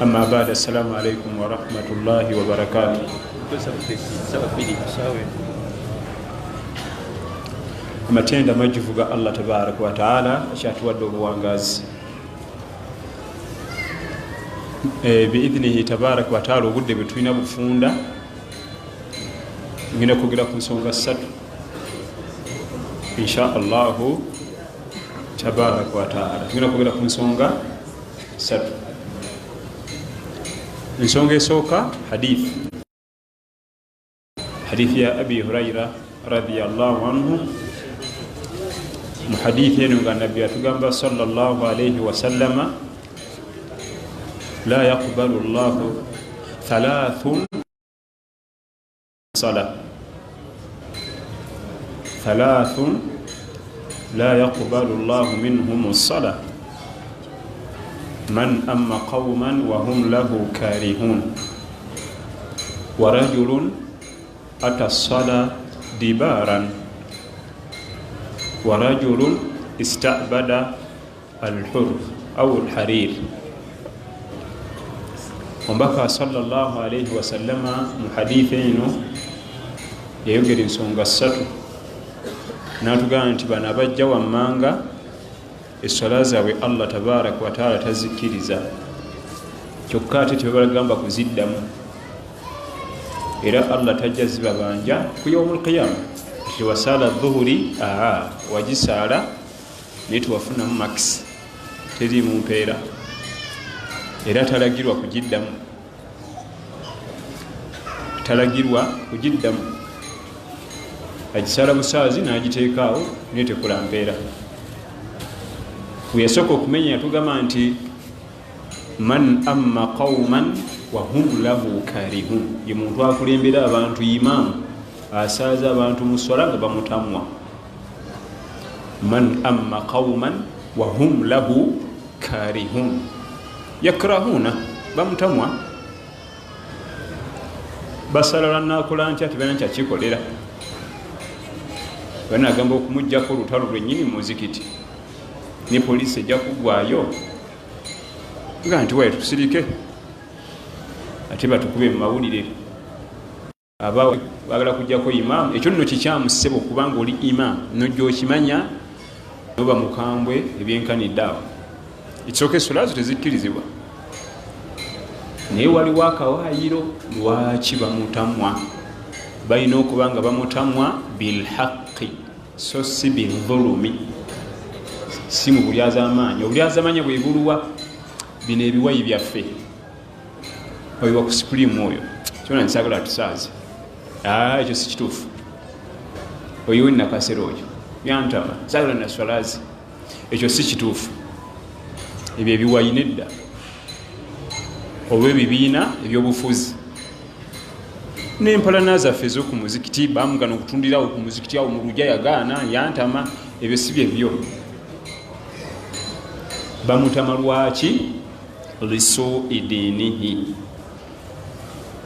أما بعد السلام عليكم ورحمة الله وبركاته. amatenda majjuvu ga Allah tabaraka wa taala akyatuwadde obuwangazi biidhnihi tabaraka wa taala. obudde bwe tulina bufunda ngenda kwogera ku nsonga 3 insha allahu tabaraka wa taala. ngenda kwogera ku nsonga 3. ensonga esooka hadithi ya abi huraira radiyallahu anhu. mu hadithi eno nga nabbi atugamba sallallahu alayhi wasallama la yaqbalu llahu thalathun la yaqbalu llahu minhum as-salah man amma qawman wa hum lahu karihun wa rajulun ata as-salah dibaran wa rajulun istabada al-hur aw al-harir. Omubaka sallallahu alayhi wasallama mu hadithi eno yayogera ensonga 3 n'atugamba nti bano abajja wammanga esswala zaabwe Allah tabaraka wa taala tazikiriza, kyokka ate tebagamba kuziddamu, era Allah tajja zibabanja ku yawmul qiyama. Tiwasala dhuhuri wagisaala naye tiwafunamu max, teri mu mpeera, era talagirwa kugiddamu, agisaala busaazi n'agiteekaawo naye tekola mpeera. Bweyasooka okumenya yatugamba nti man amma qawman wa hum lahu karihun, ye muntu akulembera abantu, imaamu asaaza abantu mu swala nga bamutamwa. Man amma qawman wa hum lahu karihun, yakrahuna, bamutamwa. Basala lwanakola ntya tibana kyakikolera, bana agamba okumuggyako olutalo lwennyini mu muzikiti ne poliisi ejja kugwayo nga nti waye tusirike ate batukube mu mawulire. Aba bagala kujjako imaamu, ekyo nno kikyamu ssebo kubanga oli imaamu nojja okimanya noba mukambwe ebyenkanidde awo. Ekisooka essula zo tezikkirizibwa, naye waliwo akawaayiro lwaki bamutamwa. Balina okuba nga bamutamwa bilhaqi so si binvulumi, si mu bulyazamaanyi. Obulyazamaanyi bwebuluwa bino ebiwayi byaffe obiwa ku supulimu oyo kyona nsagala tusaaze, ekyo si kituufu. oyiwe nakasera oyo yantama sagala naswalazi, ekyo si kituufu. ebyo ebiwayi nedda olw'ebibiina ebyobufuzi n'empalana zaffe ez'oku muzikiti bamugana okutundirawo ku muzikiti awo mu lujja yagaana yantama. ebyo si byebyo. bamutama lwaki? lisu idiinihi,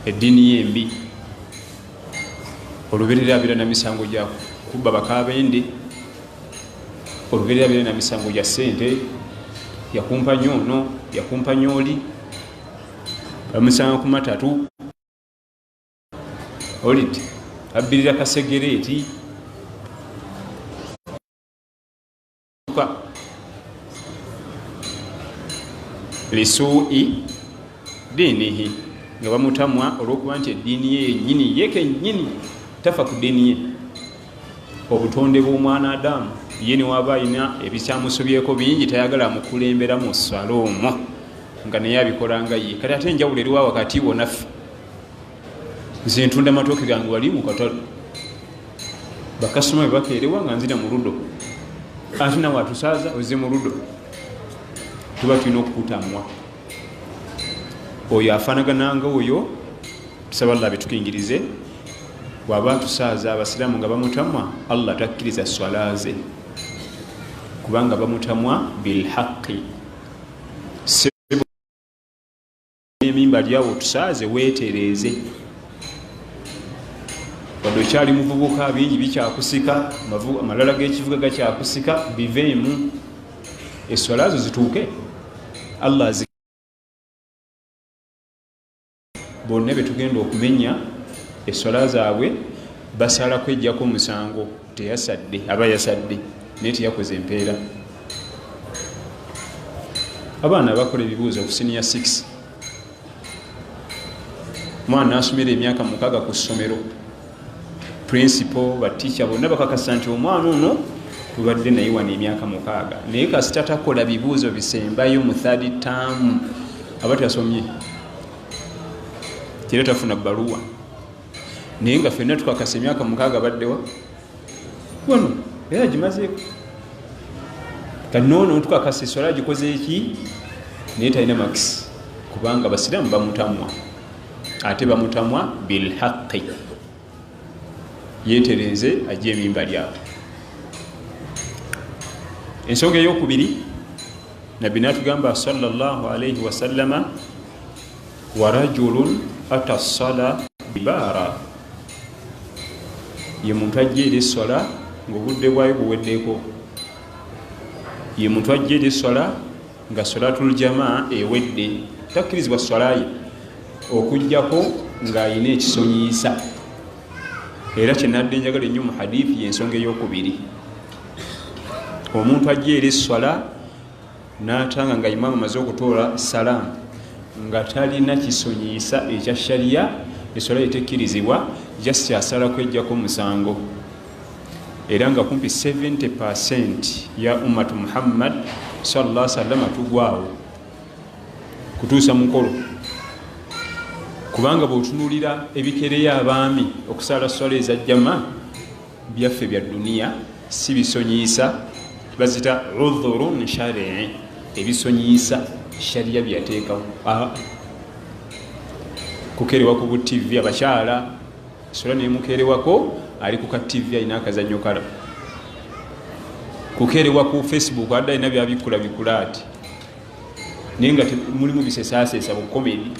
eddiini yembi. olubeerera na misango gya kubba bakabende, olubeerera na misango gya ssente, yakumpanya ono yakumpanya oli, bamusanga ku matatu oliti abbirira kasegereeti lisuui diinihi, nga bamutamwa olw'okuba nti eddiini ye yennyini yekennyini tafa ku ddiini ye. obutonde bw'omwana Adamu ye ne waba alina ebikyamusobyeko bingi, tayagala mukulembera mu ssala omwo nga naye abikola nga ye. Kati ate enjawulo eriwa wakati wo naffe. Nze ntunda amatooke gange wali mu katale, bakasoma bwe bakeerewa nga nzina mu ludo, ate nawe atusaaza ozze mu ludo. Tuba tulina okukutamwa. Oyo afaanagananga oyo, tusaba Allah betukingirize. Bw'aba atusaaza abasiraamu nga bamutamwa, Allah takkiriza swala ze kubanga bamutamwa bilhaqi. Emimba lyawo tusaaze weetereeze. Wadde okyali muvubuka bingi bikyakusika, amalala g'ekivuga gakyakusika, biveemu. Eswala zo zituuke Allah bonna betugenda okumenya essola zaabwe basala kwejjako omusango teyasadde aba yasadde naye teyakoze empeera. Abaana bakola ebibuuzo ku senior 6 mwana asomera emyaka 6 ku ssomero principal baticha bonna bakakasa nti omwana ono tubadde naye wano emyaka 6 naye kasita takola bibuuzo bisembayo mu 3rd term aba tasomye kira tafuna bbaluwa naye nga ffenna tukakasa emyaka 6 baddewa wano era gimazeeko kanoono tukakasa essola gikoze eki naye talina makisi kubanga basiraamu bamutamwa ate bamutamwa bilhaqi yetereze ajje emimba lyabo. Ensonga eyokubiri nabbi natugamba sallallahu alayhi wasallama wa rajulun ata ssala bibara ye muntu ajje eri essola ng'obudde bwayo buweddeko ye muntu ajje eri essola nga solatul jamaa ewedde takkirizibwa ssolaye okujjako ng'ayina ekisonyiisa era kyenadde njagala ennyo mu hadithi y'ensonga eyokubiri omuntu ajje eri essola n'atanga nga imamu amaze okutoola salaamu nga talina kisonyiisa ekya shariya essola etekkirizibwa just asala kwejjako musango era nga kumpi 70% ya ummatu Muhammad sallallahu alaihi wasallam tugwawo kutuusa mukolo kubanga bw'otunuulira ebikereyo abaami okusala swala ezajjama byaffe bya duniya si bisonyiisa bazita udhurun shari'i ebisonyiisa shariya byateekawo kukerewa ku bu TV abakyala sola nemukerewako ali ku ka TV alina akazannyo kala kukerewa ku Facebook adda alina byabikula bikula ati naye nga mulimu bisesaasesa bu comedy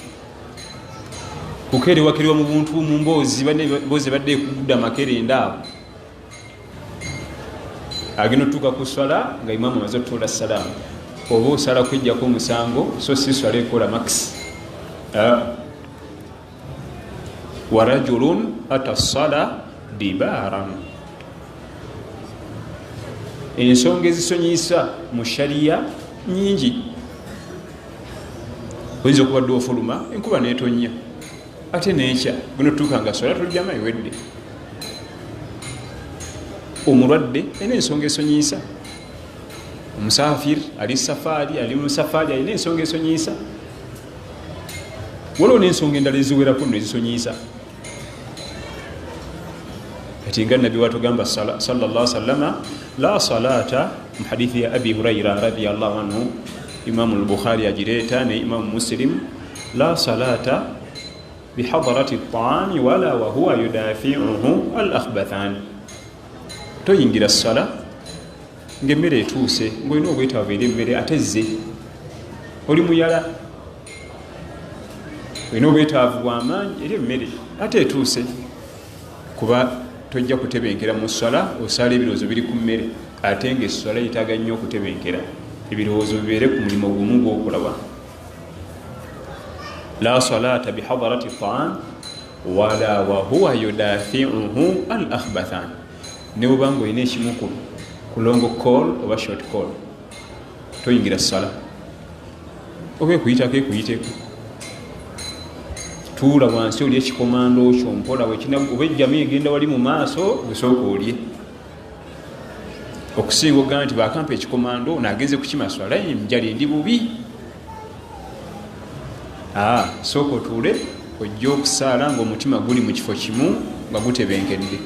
kukerewa kerewa mu buntu mu mboozi boozi badde kugudda makerenda awo agino tuka ku swala nga imamu amaze otutola salaamu oba osala kwejjako omusango so si swala ekola max wa rajulun ata ssala dibaran. Ensonga ezisonyiisa mu shariya nyingi oyinza okubadde ofuluma enkuba neetonya ate neekya guno tuuka nga swala tuljama ewedde omulwadde alina ensonga esonyiisa omusafiri ali safaari ali mu safaari alina ensonga esonyiisa waliwo n'ensonga endala eziwerako nno ezisonyiisa ati nga nabbi watugamba sallallahu alaihi wasallama la salata mu hadithi ya abi huraira radiyallahu anhu imamu al-bukhari agireeta ne imamu muslim la salata bihadarati at-ta'ami wala wa huwa yudafi'uhu al-akhbathani toyingira sala ng'emmere etuuse ng'olina obwetaavu eri emmere ate zze oli muyala olina obwetaavu bw'amaanyi eri emmere ate etuuse kuba tojja kutebenkera mu ssala osala ebirowoozo biri ku mmere ate ng'essala yetaaga nnyo okutebenkera ebirowoozo bibeere ku mulimu gumu gw'okulaba. la salata bihadarati ta'am wala wa huwa yudafi'uhu al akhbathan ne bw'obanga olina ekimu ku long call oba short call toyingira ssala oba ekuyitako ekuyiteeko tuula wansi oli ekikomando kyo mpola oba ejjamu egenda wali mu maaso busooka olye okusinga ogamba nti bakampa ekikomando naageze kukima swala njali ndi bubi sooka otuule ojja okusaala ng'omutima guli mu kifo kimu nga gutebenkedde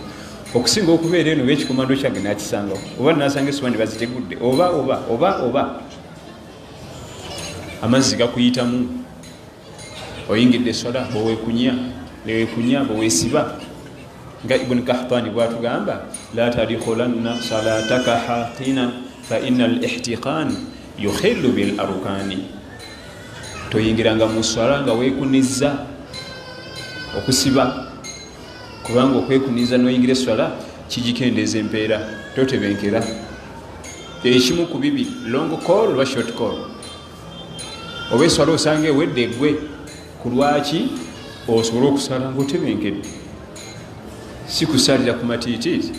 okusinga okubeera eno oba kyange nakisangawo oba nasanga essowaani bazitegudde oba amazzi gakuyitamu oyingidde essola bwewekunya bweweesiba nga ibuni kahtaani bwatugamba la tadikhulanna salataka haqinan fa inna al-ihtiqan yukhillu bil arkani toyingiranga mu swala nga weekuniza okusiba kubanga okwekuniza noyingira eswala kigikendeeza empeera totebenkera ekimu ku bibiri long call oba short call oba eswala osanga ewedde eggwe ku lwaki osobola okusala ngaotebenkedde, si kusalira ku matiitiiti.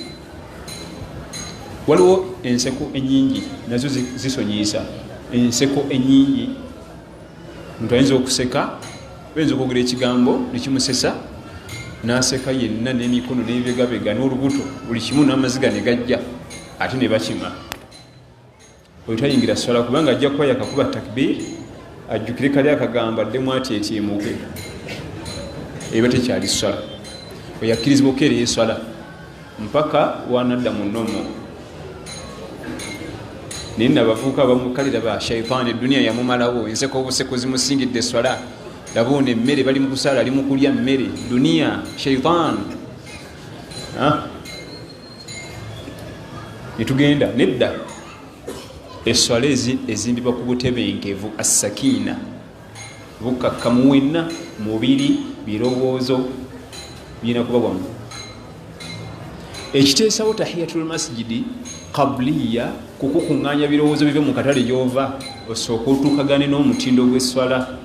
Waliwo enseko enyingi nazo zisonyiisa. Enseko enyingi, omuntu ayinza okuseka, bayinza okwogera ekigambo nekimusesa naseka yenna n'emikono n'ebibegabega n'olubuto buli kimu n'amaziga ne gajja ate ne bakima. Oyo tayingira swala kubanga ajja kuba yakakuba takbir ajjukire kali akagamba addemu ati etyemuke, eba tekyali swala. Oyo akkirizibwa okukeerera eswala mpaka wanadda mu nnomo. Naye nabavubuka bamukalira ba shaitaani eduniya yamumalawo, enseko obuseko zimusingidde swala. Labona emmere bali mu kusaala ali mu kulya mmere, duniya shaitaan. Netugenda nedda eswala ezimbibwa ku butebenkevu, assakiina, bukakkamu wenna, mubiri, birowoozo birina kuba wamu. Ekiteesawo tahiyatul masjidi qabliya, kukukuŋŋaanya birowoozo bive mu katale gy'ova osooka otuukagane n'omutindo gw'eswala,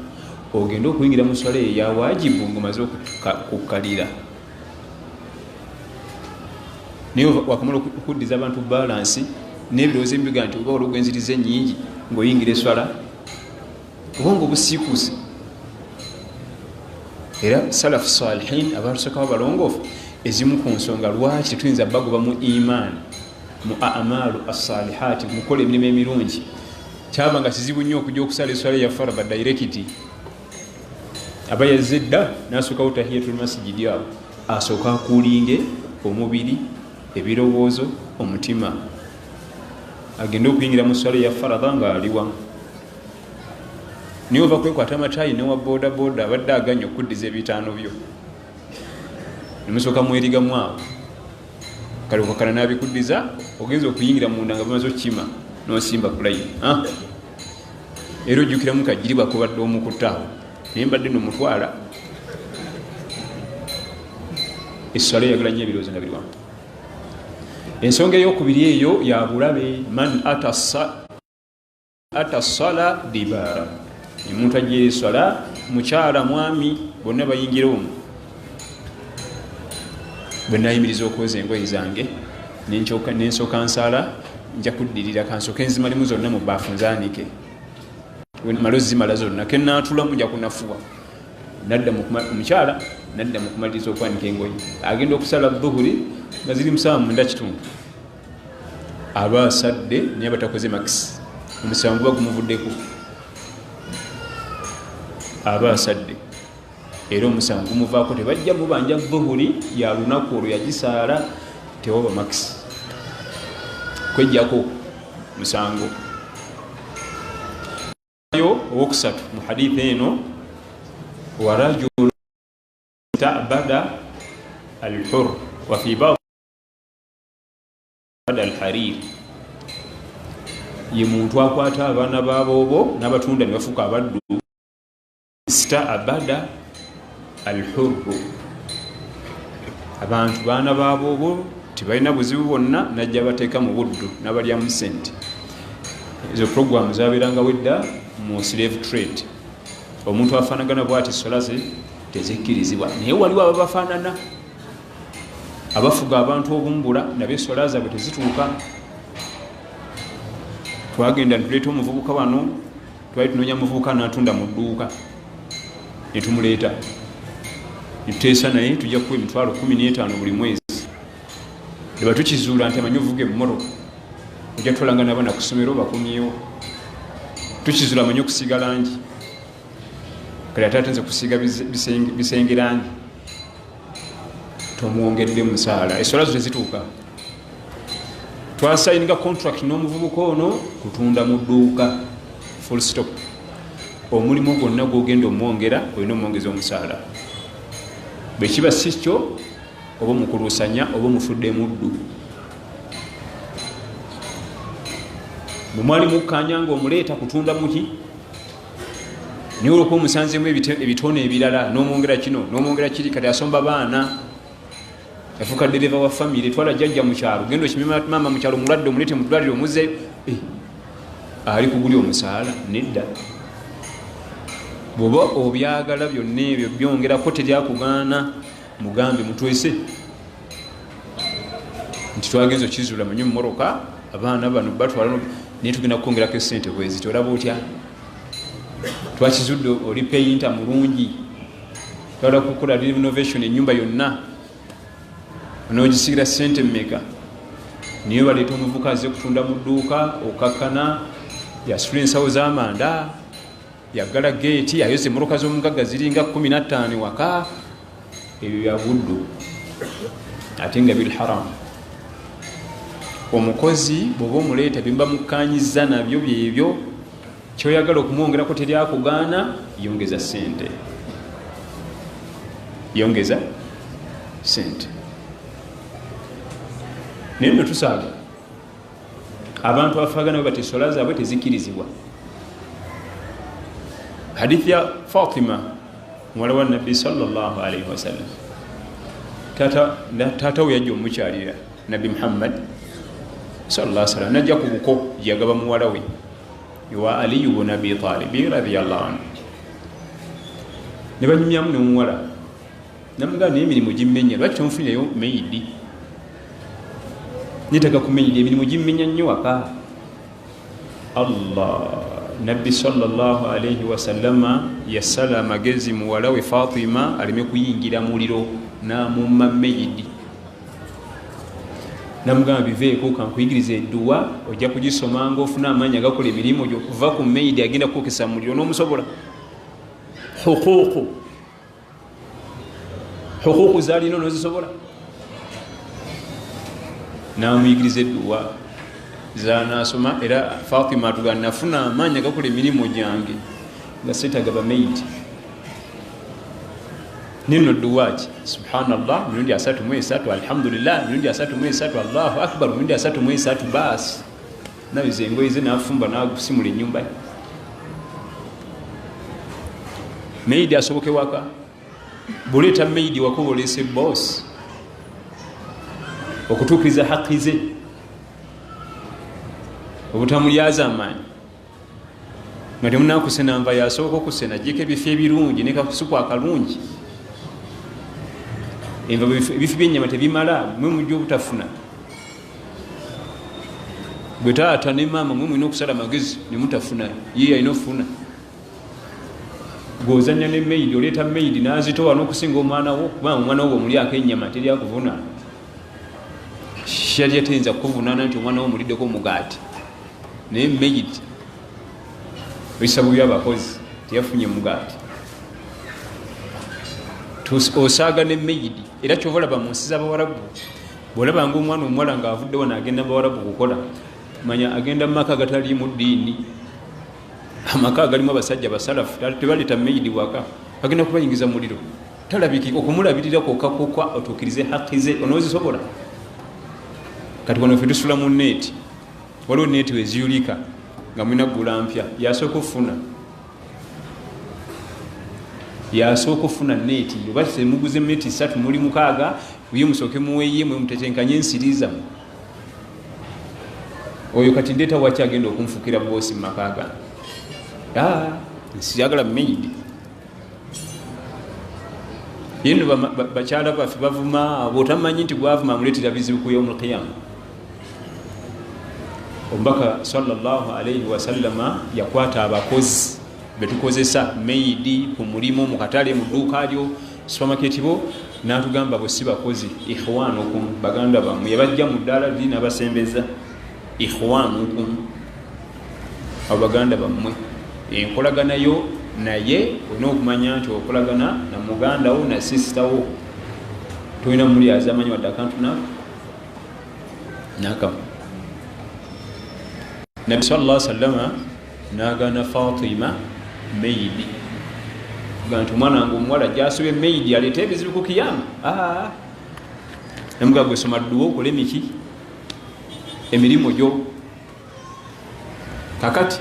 ogenda okuyingira mu swala eya waajibu ng'omaze okukkalira. Naye wakamala okuddiza abantu balansi n'ebirowoozo ebibiga nti oba olw'ogwenziriza ennyingi ng'oyingira eswala obanga obusiikuusi. Era salafu salihin abatusookawo abalongoofu, ezimu ku nsonga lwaki tetuyinza bagoba mu imaani, mu amalu assalihaati, mukola emirimu emirungi, kyaba nga kizibu nnyo okujja okusala eswala ya faraba dairekiti. Aba yazze dda n'asookawo tahiyatul masjidi awo, asooka akuulinge omubiri, ebirowoozo, omutima, agende okuyingira mu swala ya farada ng'aliwa. Niye ova kwekwata amataayi newa boda boda abadde aganya okuddiza ebitaano byo, nemusooka mwerigamu awo, kale okakana n'abikuddiza, ogenza okuyingira munda nga bamaze okukima n'osimba ku layini. Era ojjukiramu kajjiri bwakubadde omukuttaawo naye mbadde nomutwala. Esswala eyagala nnyo ebirowoozo nga biriwamu. Ensonga ey'okubiri eyo ya bulabe, man ata sala dibaara, omuntu ajjira eswala, mukyala, mwami, bonna bayingira omwo. Bwe nayimiriza okweza engoye zange nensooka nsala, nja kuddirira kansooke nzimalimu zonna mu baafu nzaanike, malo zimala zonna, kenaatulamu nja kunafuwa. Nadda omukyala nadda mu kumaliriza okwanika engoye, agenda okusala dhuhuri nga ziri 7:9, aba asadde naye batakoze makisi, omusango guba gumuvuddeko, aba asadde era omusango gumuvaako, tebajja mubanja dhuhuri ya lunaku olwo yagisaala, tewaba makisi, kwejjako musango. Owokusatu mu hadithi eno, warajulu ta'bada al-hur wa fi ba'd al-harir, ye muntu akwata abaana baboobo n'abatunda ne bafuuka abaddu. Sta'bada al-hur, abantu baana baboobo tebalina buzibu bwonna, najja bateeka mu buddu n'abalyamu sente. Ezo programu zabeeranga wedda mu slave trade. Omuntu afaanagana bw'ati essola ze tezikkirizibwa, naye waliwo ababafaanana abafuga abantu obumbula, nabyo essola zaabwe tezituuka. Twagenda tuleeta omuvubuka wano, twali tunoonya muvubuka n'atunda mu dduuka, ne tumuleeta netuteesa naye tujja kuwa emitwalo 15 buli mwezi. Ne batukizuula nti amanyi ovuga emmotoka, ojja tutwalanga n'abaana ku ssomero bakumyewo. Tukizuula amanyi okusiiga langi, kale ate atenze kusiiga bisenge langi, tomwongedde musaala. Essola zo tezituuka. Twasayininga contract n'omuvubuka ono kutunda mu dduuka, full stop. Omulimu gwonna gwogenda omwongera, olina omwongeza omusaala. Bwe kiba si kyo, oba omukuluusanya oba omufudde muddu. Bwe mwali mukkanya ng'omuleeta kutunda muki, naye olwokuba omusanzemu ebitono ebirala n'omwongera kino n'omwongera kiri, kati asomba baana, yafuuka dereva wa famire, twala jjajja mu kyalo, genda okimema maama mu kyalo mulwadde omuleete mu ddwaliro omuzzeeyo, ali kugulya omusaala? Nedda. bwoba obyagala byonna ebyo byongerako teryakugaana mugambe mutwese nti twagenza okizula manyi mumoroka abaana bano batwala naye tugenda kukongerako esente bweziti olaba otya twakizudde oli peyinta mulungi twala kukola renovation enyumba yonna onogisigira sente mmeka niyo baleeta omuvuka aze kutunda mu dduuka okakkana yasula ensawo z'amanda yagala geeti ayoza emmotoka z'omugagga ziringa 15 waka ebyo byabuddu ate nga bil haram omukozi bwoba omuleeta bimba mukkanyiza nabyo byebyo kyoyagala okumwongerako teryakugaana yongeza sente yongeza sente naye nno tusaaga abantu abafaagana bwe bati sola zaabwe tezikirizibwa hadithi ya Fatima muwala wa nabbi sallallahu alaihi wasallam taata we yajja omukyalira nabbi Muhammad sallallahu alaihi wasallam najja ku buko yagaba muwala we wa Ali ibn Abi Talib radiyallahu anhu ne banyumyamu n'omuwala namugamba naye emirimu gimmenya lwaki tomufunirayo meidi nitaka kumenya emirimu gimmenya nnyo waka Allah nabbi sallallahu alaihi wasallama yasala amagezi muwala we Fatima aleme kuyingira muliro namumma meidi namugamba biveeko kankuyigiriza edduwa ojja kugisoma ngaofuna amaanyi agakola emirimu gyo kuva ku meidi agenda kwokesa muliro n'omusobola huquuqu zaalina nozisobola namuyigiriza edduwa zanasoma era Fatima atugana nafuna amaanyi agakola emirimu gyange nga setagaba meidi nino duwaji subhanallah mirundi 33 alhamdulillah mirundi 33 Allahu akbar mirundi 33 basi nabize engoyize nafumba nagusimula ennyumba meidi asoboke waka buleta meidi wakobolese boss okutukiriza haki ze obutamulyaza amaanyi nga temunakusena nva yasoboka okusena jika ebifi ebirungi nekakusuku akalungi enva ebifi byenyama tebimala mwe mujja obutafuna gwe taata ne maama mwe mulina okusala magezi nemutafuna ye alina okufuna gwozanya ne meidi oleeta meidi nazitowa n'okusinga omwana wo kubanga omwana wo bwomulyako ennyama teryakuvuna shali yatayinza kukuvunana nti omwana wo muliddeko omugaati naye meidi ebisabu byabakozi teyafunye mugaati osaaga ne meidi era kyova olaba mu nsi z'abawarabu bwolabanga omwana omuwala ng'avuddewo naagenda mubawarabu kukola manya agenda mu maka agataliimu ddiini amaka agalimu abasajja basalafu tebaleeta meidi waka agenda kubayingiza muliro talabiki okumulabirira kokakokwa otuukirize haki ze onoozisobola kati wano ffe tusula mu neeti waliwo neeti weziyulika nga mulina ggula mpya yasooka ofuna neeti oba semuguze neeti 3 muli 6 uye musooke muweeye mwe mutetenkanye ensirizamu oyo kati ndeeta waki agenda okunfukira boosi mu maka gange nsiyagala meidi yeno bakyala baffe bavuma bwotamanyi nti gwavuma muleetera bizibu ku yaumul qiyama omubaka sallallahu alaihi wasallama yakwata abakozi betukozesa meidi ku mulimu mu katale mu dduuka lyo supermarket bo n'atugamba bwe si bakozi ikhwanukum baganda bammwe yabajja mu ddaala liri n'abasembeza ikhwanukum abo baganda bammwe enkolaganayo naye olina okumanya nti okolagana na muganda wo na sisita wo tolina mulyaza amanyi wadde akantu nakamu nabbi sallallahu alaihi wasallama nagana Fatima meidi kuga nti omwana wange omuwala gyasobe meidi aleeta ebizibu ku kiyama namuga gwe soma dduwa okole miki emirimu gyo kakati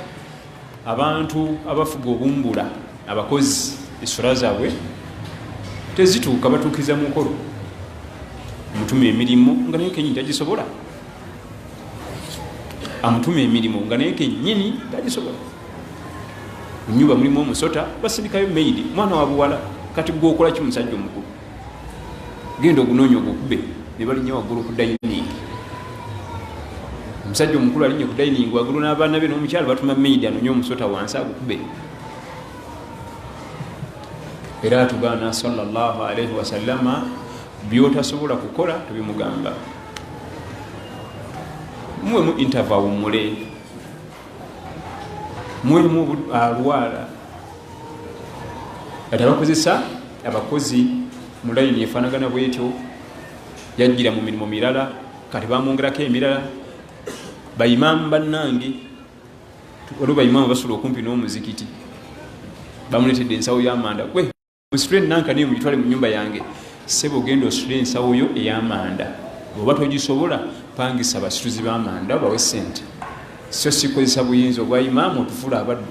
abantu abafuga obumbula abakozi esura zaabwe tezituuka batuukiza mukolo amutuma emirimu nga naye kenyini tagisobola amutuma emirimu nga naye kenyini tagisobola nyumba mulimu omusota basindikayo maidi mwana wa buwala kati gwe okola ki musajja omukulu genda ogunoonya ogukube ne balinnya waggulu ku dining omusajja omukulu alinnye ku dining waggulu n'abaana be n'omukyala batuma maidi anoonye omusota wansi agukube era atugaana sallallahu alaihi wasallama byotasobola kukola tubimugamba muwemu intervawumule muwemu alwala ati abakozesa abakozi mu layini efaanagana bwetyo yajjira mu mirimu mirala kati bamwongerako emirala baimaamu bannange waliwo baimaamu basula okumpi n'omuzikiti bamuletedde ensawo y'amanda gwe musitule nankani mugitwale mu nyumba yange sebo genda ositule ensawo yo ey'amanda oba togisobola pangisa basituzi b'amanda bawe sente so sikozesa buyinza obwa imaamu otufuula abaddu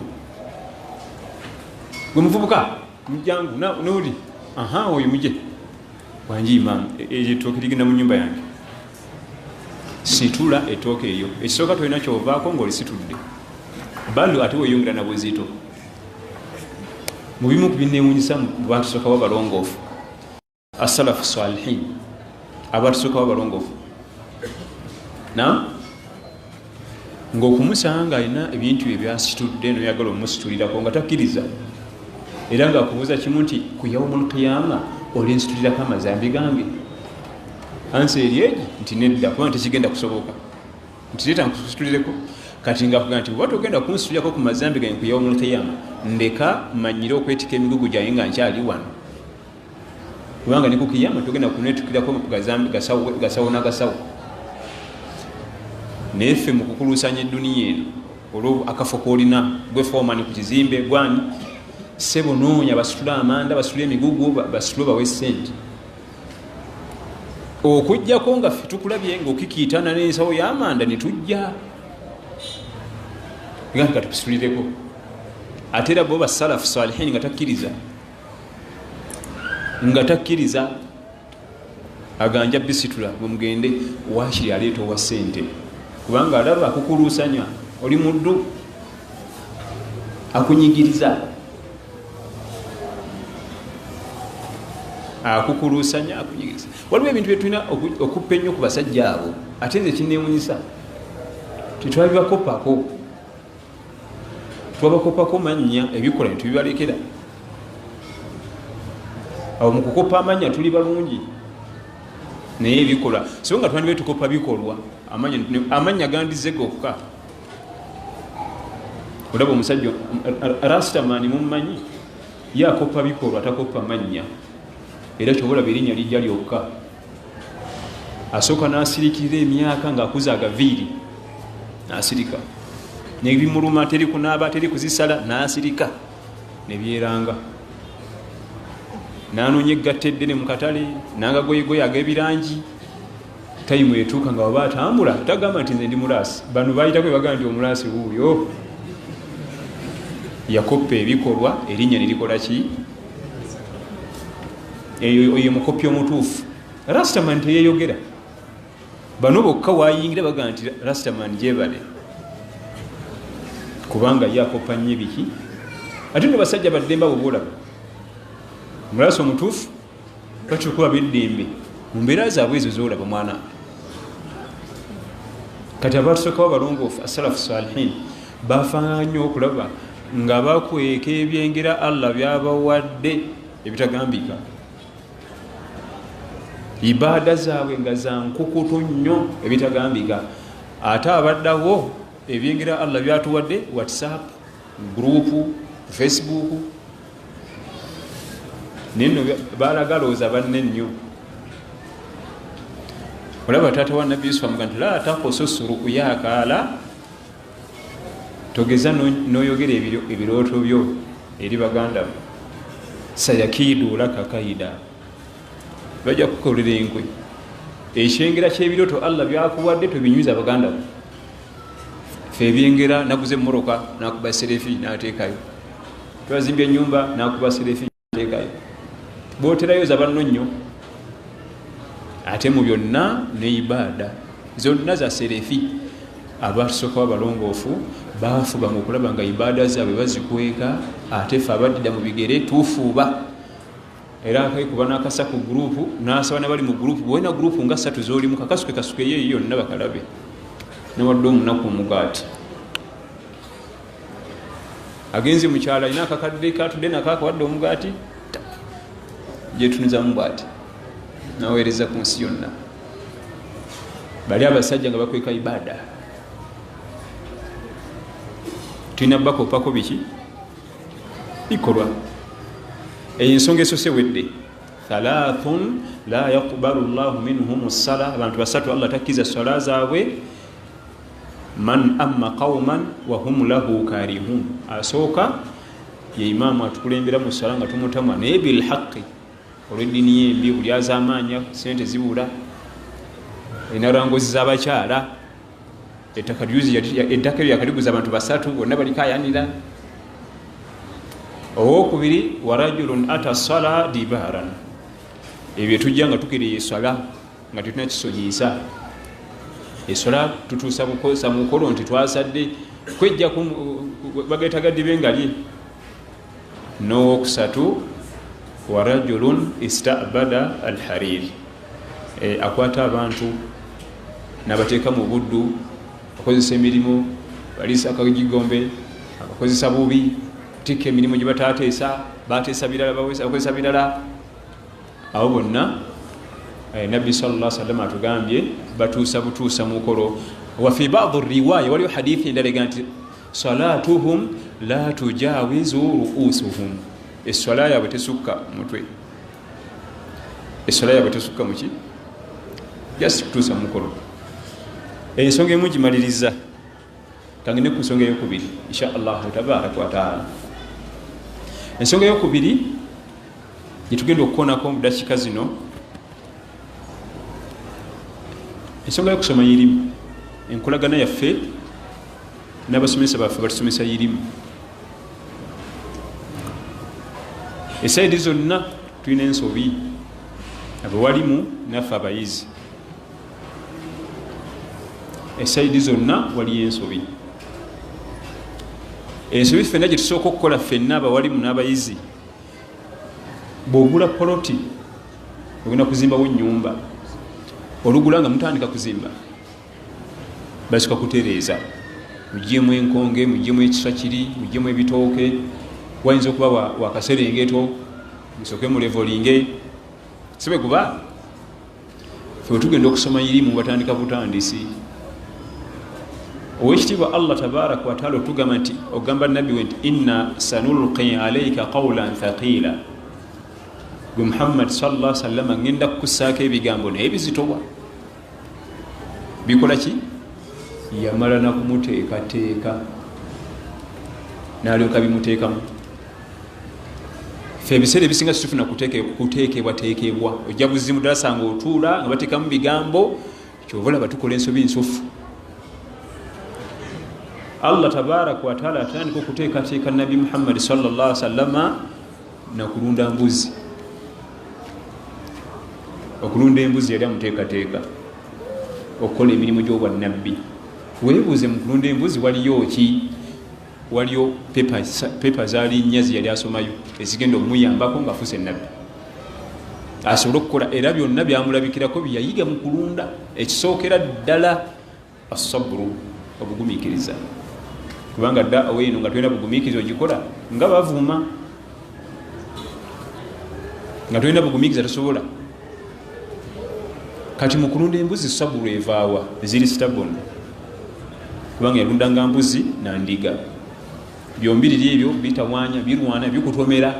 gwe muvubuka mujangu noli oyo muje wanji imaamu etooke ligenda mu nyumba yange situla etooke eyo ekisooka tolina kyovaako ngaolisitudde balo ate weyongera na bwezito mu bimu ku binneewuunyisa mu batusookawo balongoofu asalafu salihin abatusookawo balongoofu ng'okumusanga alina ebintu ebyasitudde noyagala omusitulirako nga takkiriza era ngaakubuuza kimu nti ku yaumul qiyama olinsitulirako amazambi gange ansi eri egi nti nedda kubanga tekigenda kusoboka nti leeta nkusitulireko kati ngaakugaa nti oba togenda kunsitulirako ku mazambi gange ku yaumul qiyama ndeka manyire okwetika emigugu gyange nga nkyali wano kubanga ne ku kiyama togenda kunetukirako gasawo nagasawo neffe mu kukuluusanya edduniya eno olwo akafo koolina gwe foomani ku kizimbe gwani sebo noonya basitule amanda basitule emigugu basitule bawe sente okujjako nga ffe tukulabye ngaokikiitana n'ensawo y'amanda ne tujja nga tupisitulireko ate era bo basalafu salihin nga takkiriza aganja bisitula bwe mugende waakiri aleeta owa sente kubanga alaba akukuluusanya oli muddu akunyigiriza waliwo ebintu byetulina okuppa ennyo ku basajja abo ate nze kinneewunyisa tetwabibakopako twabakopako mannya ebikola netubibalekera awo mu kukopa amannya tuli balungi naye ebikola so nga twandibe tukopa bikolwa amanya gandize gokka olaba omusajja rastamani mummanyi yakopa bikolwa atakopa mannya era kyobola berinnya lijja lyokka asooka n'asirikirira emyaka ng'akuza agaviiri n'asirika nebimuluma teri kunaaba teri kuzisala n'asirika nebyeranga nanoonya eggatta eddene mu katale n'agagoyegoye ag'ebirangi tayimu etuuka nga waba atambula tagamba nti nze ndi mulaasi bano bayitako ebagaa nti omulaasi wuuyo yakoppa ebikolwa erinnya nerikola ki eyo mukopi omutuufu rastaman teyeyogera bano bokka wayingira bagaa nti rastaman gyebale kubanga yakoppa nnyo ebiki ate ne basajja baddemba bwoboolaba omulaasi omutuufu bakikuba beddembe mu mbeera zaabwe ezo zoolaba mwana kati abatusookawo balongoofu asalafu salihin bafaanana nnyo okulaba nga bakweka ebyengera allah byabawadde ebitagambika ibaada zaabwe nga zankukutu nnyo ebitagambika ate abaddawo ebyengera allah byatuwadde whatsapp gurupu facebook nino balagalooza banne nnyo olaba taata wa nabbi yusufu amuga nti la takosusu ruyakaala togeza noyogera ebirooto byo eri baganda sayakiidu laka kaida bajja kukolera enkwe ekyengera kyebirooto allah byakuwadde tobinyumiza baganda fe ebyengera naguze moroka nakuba serefi nateekayo twazimbye enyumba nakuba serefi nateekayo booterayo za banno nnyo ate mu byonna ne ibaada zonna za serefi abatusookawo balongoofu bafuba mu kulaba nga ibaada zaabwe bazikweka, ate ffe abaddida mu bigere tufuuba era akaikuba n'akasa ku gurupu n'asaba ne bali mu gurupu, bwena gurupu nga 3 z'olimu kakasuke kasukeyo eyo yonna bakalabe newadde omunaku omugaati agenzi mukyala alina akakadde katudde nako akawadde omugaati gyetunizamu bwati naweereza ku nsi yonna. Bali abasajja nga bakweka ibaada tulina bakopako biki bikolwa. Ensonga esose wedde 3 la yaqbalu llahu minhum ssala, abantu 3 Allah takkiza swala zaabwe. Man amma qauman wa hum lahu karihun, asooka ye imaamu atukulembera mu swala nga tumutamwa naye bilhaqi olw'eddiini yembi, buli azamaanya sente zibula, erina rangozi z'abakyala, ettaka eryo yakaliguza abantu 3 bonna balikayanira. Owokubiri wa rajulun ata sala dibaran, ebyo tujja nga tukiriye eswala nga tetuna kisonyiisa. Eswala tutuusa bukosa mukolo nti twasadde kwejja bagayita gaddibe ngalye. N'owokusatu wa rajulun istabada alhariri, akwata abantu n'abateeka mu buddu, akozesa emirimu, baliisa akagigombe, abakozesa bubi, tikka emirimu gye bataateesa, bateesa birala bakozesa birala. Abo bonna Nabbi sallallahu alaihi wasallam atugambye batuusa butuusa mukolo. Wa fi ba'd riwaya waliyo hadithi endala nti salatuhum la tujawizu ru'usuhum, eswala yaabwe tesukka mutwe, eswala yaabwe tesukka muki just kutuusa mukolo. Ensonga emu gimaliriza, kangene ku nsonga eyokubiri insha Allahu tabaraka wa taala. Ensonga eyokubiri gitugenda okukoonako mu dakiika zino, ensonga y'okusoma yirimu. Enkolagana yaffe n'abasomesa baffe batusomesa yirimu. Esaidi zonna tulina ensobi, abawalimu naffe abayizi, esaidi zonna waliyo ensobi. Ensobi ffenna gye tusooka okukola ffenna abawalimu n'abayizi, bw'ogula poloti ogenda kuzimbawo ennyumba, olugula nga mutandika kuzimba basika kutereeza, mugyemu enkonge, mugyemu ekiswa kiri, mugyemu ebitooke, wayinza okuba wakaserengeto musooke mu levolinge sibe kuba fe tugenda okusoma irimu batandika butandisi. Owekitiibwa Allah tabaraka wa taala otugamba nti, ogamba nabbi we nti inna sanulqi alayka qawlan thaqila, gwe Muhammad sallallahu alaihi wasallam ngenda kukussaako ebigambo naye bizitowa. Bikola ki? Yamala nakumuteekateeka n'alyoka bimuteekamu. Ffe ebiseera ebisinga situfuna kuteekebwateekebwa, ojja buzimu ddala sanga otuula nga bateekamu bigambo, kyova olaba tukola ensobi nsufu. Allah tabaraka wa taala atandika okuteekateeka Nabi Muhammad sallallahu alaihi wasallam nakulunda mbuzi. Okulunda embuzi yali amuteekateeka okukola emirimu gy'obwannabbi. Weebuuze mu kulunda embuzi waliyo ki? Waliyo pepa zalinnya ziyali asomayo ezigenda okumuyambako ng'afuuse nabbi asobole okukola, era byonna byamulabikirako byeyayiga mu kulunda. Ekisookera ddala asaburu, obugumiikiriza, kubanga dda eno nga tolina bugumiikiriza ogikola nga bavuma, nga tolina bugumiikiriza tosobola. Kati mu kulunda embuzi sabulu evaawa? Ziri stubborn, kubanga yalundanga mbuzi na ndiga, byombiriri ebyo bitawaanya, birwana, bikutomera.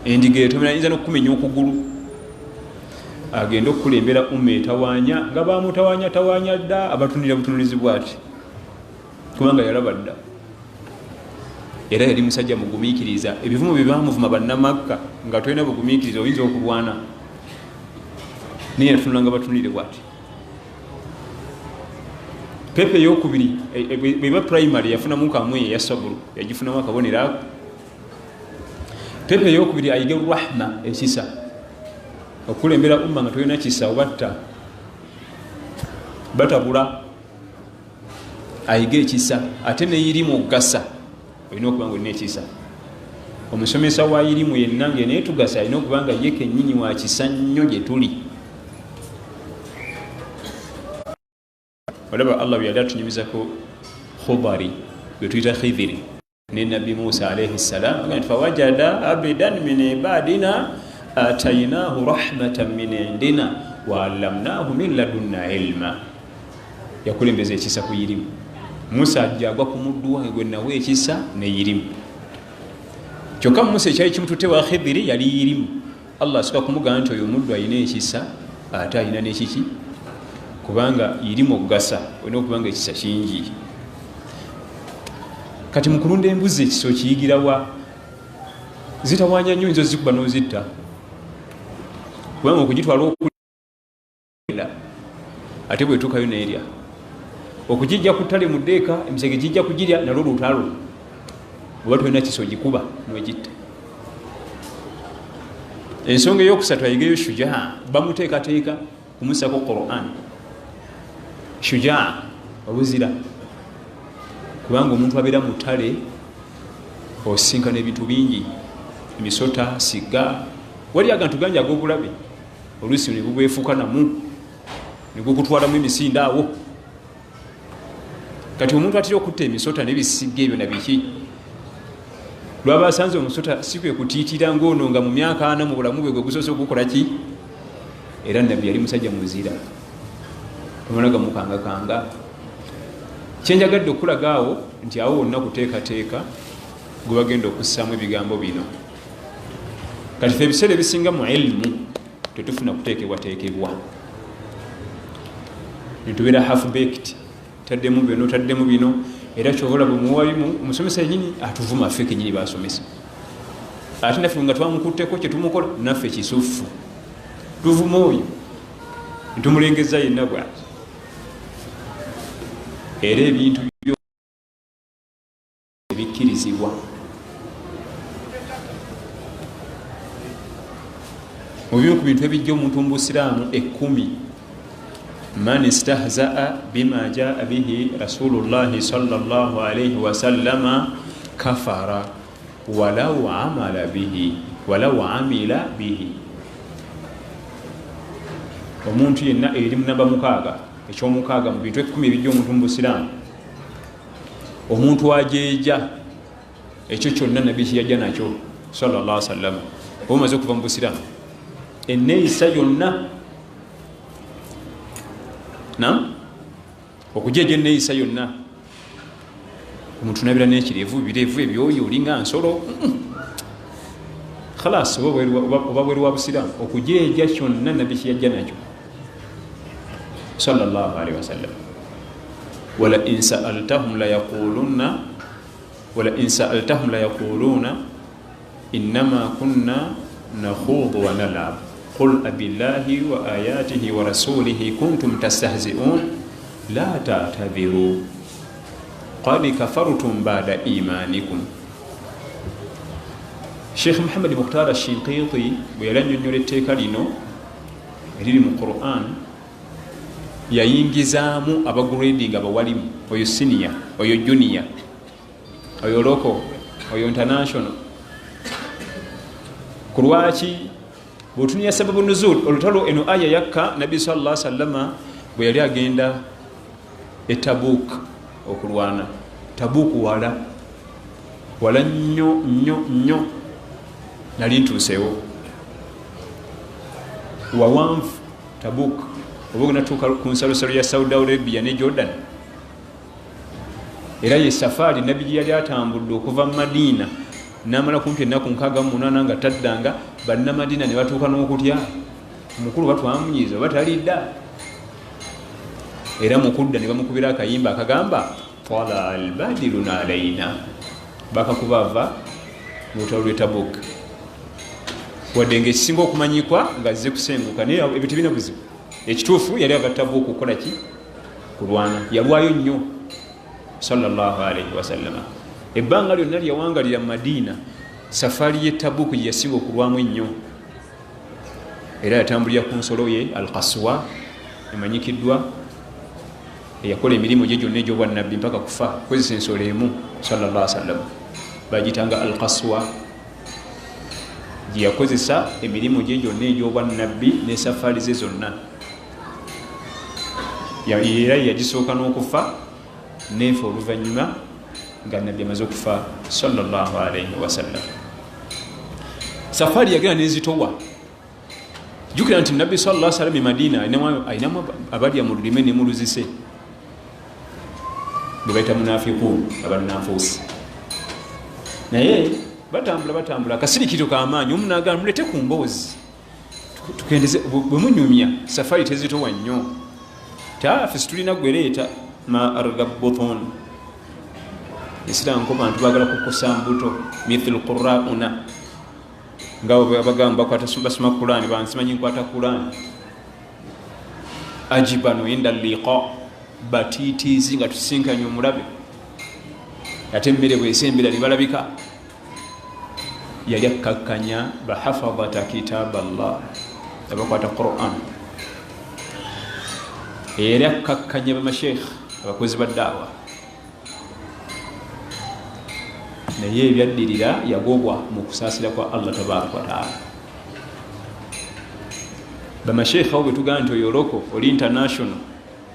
Endiga etomera yinza n'okumenya okugulu, agenda okukulembera umma etawaanya nga bamutawaanya dda, abatunira butunulizi bwati, kubanga yalaba dda. Era yali musajja mugumiikiriza. Ebivumo bye bamuvuma bannamakka nga tolina bugumiikiriza oyinza okulwana naye yatunulanga batunire bwati. Pepe eyokubiri bweba primary yafunamu kamwe eya sabulu, yagifunamu akabonero ako. Pepe eyokubiri ayige rahma, ekisa, okulembera umma nga tolina kisa obatta batabula. ayiga ekisa ate neyirimu okugasa olina okuba nga olina ekisa. Omusomesa wa irimu yenna ngaenaye tugasa alina okuba nga ye kennyini wa kisa nnyo gye tuli. olaba Allah byali atunyumizako Khubari gwe tuyita Khidhiri ne Nabi Musa alayhi salam nga fawajada abidan min ibadina ataynahu rahmatan min indina wa allamnahu min ladunna ilma. Yakulembeza ekisa ku irimu. Musa ajjagwa ku muddu wange gwe nawe ekisa ne irimu. Kyokka Musa ekyali kimutute wa Khidhiri yali irimu. Allah asooka kumugamba nti oyo omuddu alina ekisa ate alina n'ekiki kubanga irimu okugasa olina okubanga ekisa kingi. Kati mu kulunda embuzi ekisa okiyigirawa zitawanya nnyo nzo zikuba n'ozitta kubanga okugitwala okulira ate bwetuukayo n'erya okugijja ku ttale mu ddeeka emisege gijja kugirya nalwo lutalo oba tolina kisa ogikuba n'ogitta. Ensonga eyokusatu ayigeyo shujaa bamuteekateeka kumusako Quran. Shujaa obuzira kubanga omuntu abeera mu ttale osinkana ebintu bingi emisota siga wali agantu gangi ag'obulabe oluusi ne bubwefuuka namu ne gukutwalamu emisinde awo. Kati omuntu atera okutta emisota n'ebisiga ebyo nabiki lwaba asanze omusota si kwe kutiitira ng'ono nga mu myaka 4 mu bulamu bwe gwe gusoose okukola ki era nabbi yali musajja muzira tomanaga mukangakanga. Kyenjagadde okulaga awo nti awo wonna kuteekateeka gwe bagenda okussaamu ebigambo bino. Kati fe ebiseera ebisinga mu ilimu tetufuna kuteekebwateekebwa netubeera half baked taddemu bino taddemu bino era kyobola bwemuwalimu omusomesa yenyini atuvuma ffe kenyini basomesa ate naffe nga twamukutteko kyetumukola naffe kisufu tuvuma oyo netumulengeza yenna bwati era ebintu ebikkirizibwa mubimu ku bintu ebijja omuntu mu busiraamu 10 man istahzaa bima jaa bihi rasulullahi sallallahu alayhi wasallama kafara walau amila bihi. Omuntu yenna eri mu namba 6 ekyomukaaga mu bintu 10 ebijja omuntu mu busiraamu omuntu ajeeja ekyo kyonna nabbi kyeyajja nakyo sallallahu alayhi wasallama omaze okuva mu busiraamu enneeyisa yonna okujeja enneeyisa yonna omuntu nabira n'ekirevu birevu ebyoyo olinga nsolo khalas oba bweru wa busiraamu okujeja kyonna nabbi kyeyajja nakyo sallallahu alayhi wasallam. wala in sa'altahum la yaquluna innama kunna nakhudu wa nal'ab qul abillahi wa ayatihi wa rasulihi kuntum tastahzi'un la ta'tadhiru qad kafartum ba'da imanikum. Sheikh Muhammad Mukhtar Shinqiti bwe yalannyonnyola etteeka lino eriri mu Quran yayingizaamu abagrading abawalimu oyo senior oyo junior oyo local oyo international. Kulwaki bwotunya sababu nuzul olutalo eno aya yakka Nabi sallallahu alaihi wasallam bwe yali agenda Tabuk okulwana. Tabuk wala nnyo nali ntuuseewo wawanvu Tabuk oba ogunatuuka ku nsalosalo ya Saudi Arabia ne Jordan era ye safari Nabbi gye yali atambudde okuva mu Madina n'amala kumpi ennaku 68 nga taddanga bannamadina ne batuuka n'okutya omukulu batwamunyiza oba talidda era mukudda ne bamukubira akayimba akagamba tala albadiruna alaina bakakubava mu lutalo lw'e Tabuk wadde ng'ekisinga okumanyikwa nga zze kusenguka naye ebyo tebina buzibu. Ekituufu yali ava Tabuk okukola ki kulwana yalwayo nnyo sallallahu alayhi wasallama. Ebbanga lyonna lyawangalira Madina safari ye Tabuk yasinga okulwamu ennyo era yatambulira ku nsolo ye Al-Qaswa emanyikiddwa eyakola emirimu gye gyonna egy'obwannabbi mpaka kufa kozesa ensolo emu sallallahu alaihi wasallam bagitanga alqaswa gye yakozesa emirimu gye gyonna egy'obwannabbi ne safaari ze zonna era yagisooka n'okufa neefa oluvannyuma nga nabbi amaze okufa sallallahu alaihi wasallam. Safaari yagenda nezitowa jukira nti nabbi sallallahu alaihi wasallam e Madina ayinamu abalya mu lulime ne mu luzise bwe bayita munafiqun abananfuusi, naye batambula akasirikiro k'amaanyi omu n'agamba mulete ku mboozi tukendeze bwe munyumya safaari tezitowa nnyo taffe situlina gwereeta ma argabbuton isiranko bantu bagala kukosa mbuto mithlu qurrauna ngabo bagamba kwata basoma Qur'an bansimanyi nkwata Qur'an ajibanu inda liqa batitizi nga tusinkanye omulabe ate emmere bwesembera libalabika yali akakkanya bahafadhata kitaballah abakwata Qur'an era akakkanya bamasheikh abakozi ba daawa naye ebyaddirira yagobwa mu kusaasira kwa Allah tabaraka wa taala. Bamasheikh abo betugamba nti oyo loko oli international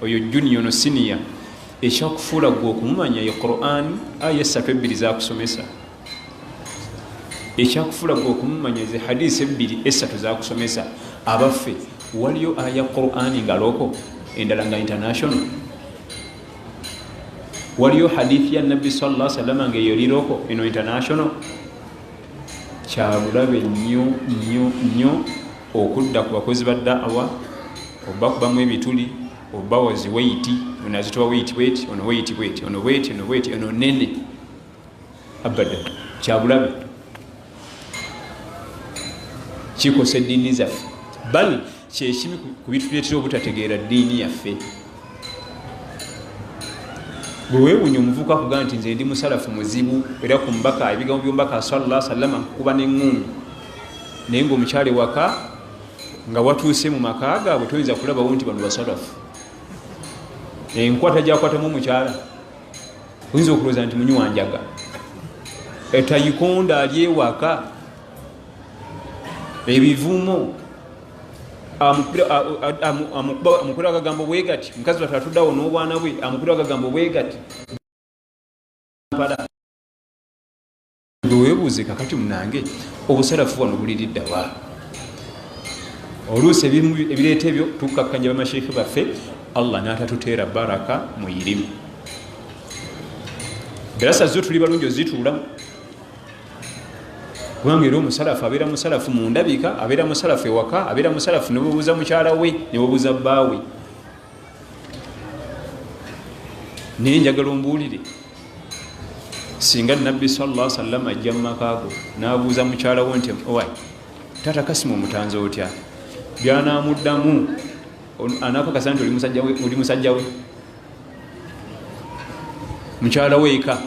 oyo junior no senior ekyakufuula gwe okumumanya ye Qur'an aya essatu ebbiri zakusomesa, ekyakufuula gwe okumumanya ze hadisi ebbiri essatu zakusomesa. Abaffe waliyo aya Qur'an nga loko endala nga international, waliyo hadithi ya nabbi sallallahu alaihi wasallam nga eyo liroko eno international. Kyabulabe nnyo okudda ku bakozi ba da'awa oba kubamu ebituli oba waziweiti onazitowa wait ono wait ono wait ono nene abada kyabulabe kikosa eddiini zaffe bal kyekimu ku bituleetera obutategeera ddiini yaffe. Bwe weewunya omuvuka kugamba nti nze ndi musalafu muzibu era ku mbaka ebigambo by'omubaka sallallahu alaihi wasallam kuba n'eŋŋumi naye ng'omukyala ewaka nga watuuse mu maka gaabwe toyinza kulabawo nti bano basalafu. Enkwata gyakwatamu omukyala oyinza okulowooza nti munywanjaga, etayikonda ali ewaka ebivumo amukubira akagambo bwe gati, mukazi watu atuddawo n'obwana bwe amukubira akagambo bwe gati. Bwe weebuuze kakati munange obusalafu wano buliridda wa? Oluusi ebireeta ebyo tukakkanya bamasheikhe baffe Allah n'atatuteera baraka mu irimu. Darasa zo tuli balungi ozituulamu kubanga era omusalafu abeera musalafu mu ndabika, abeera musalafu ewaka, abeera musalafu ne bubuuza mukyala we ne bubuuza bbaawe. Naye njagala ombuulire, singa nabbi sallallahu alaihi wasallam ajja mu makaago n'abuuza mukyala we nti owai taata Kasimu omutanze otya, byanaamuddamu anaakakasa nti oli musajja we mukyala we eka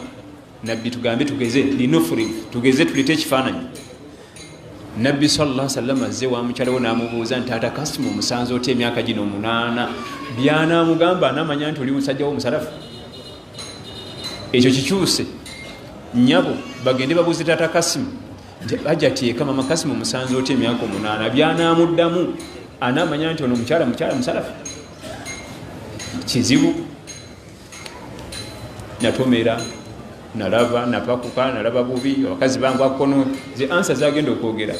nabbi tugambe tugeze linufuri tugeze tulete ekifaananyi. Nabbi sallallahu alaihi wasallam azze wa mukyala we n'amubuuza nti taata Kasimu omusanze otya emyaka gino 8, byanaamugamba anamanya nti oli musajja we omusalafu. Ekyo kikyuse nnyabo bagende babuuze taata Kasimu ajja teeka mama Kasimu omusanze otya emyaka 8, byanaamuddamu anamanya nti ono mukyala musalafu. Kizibu. Natomera nalaba napakuka nalaba bubi abakazi bangu akono ze ansa zagenda okwogera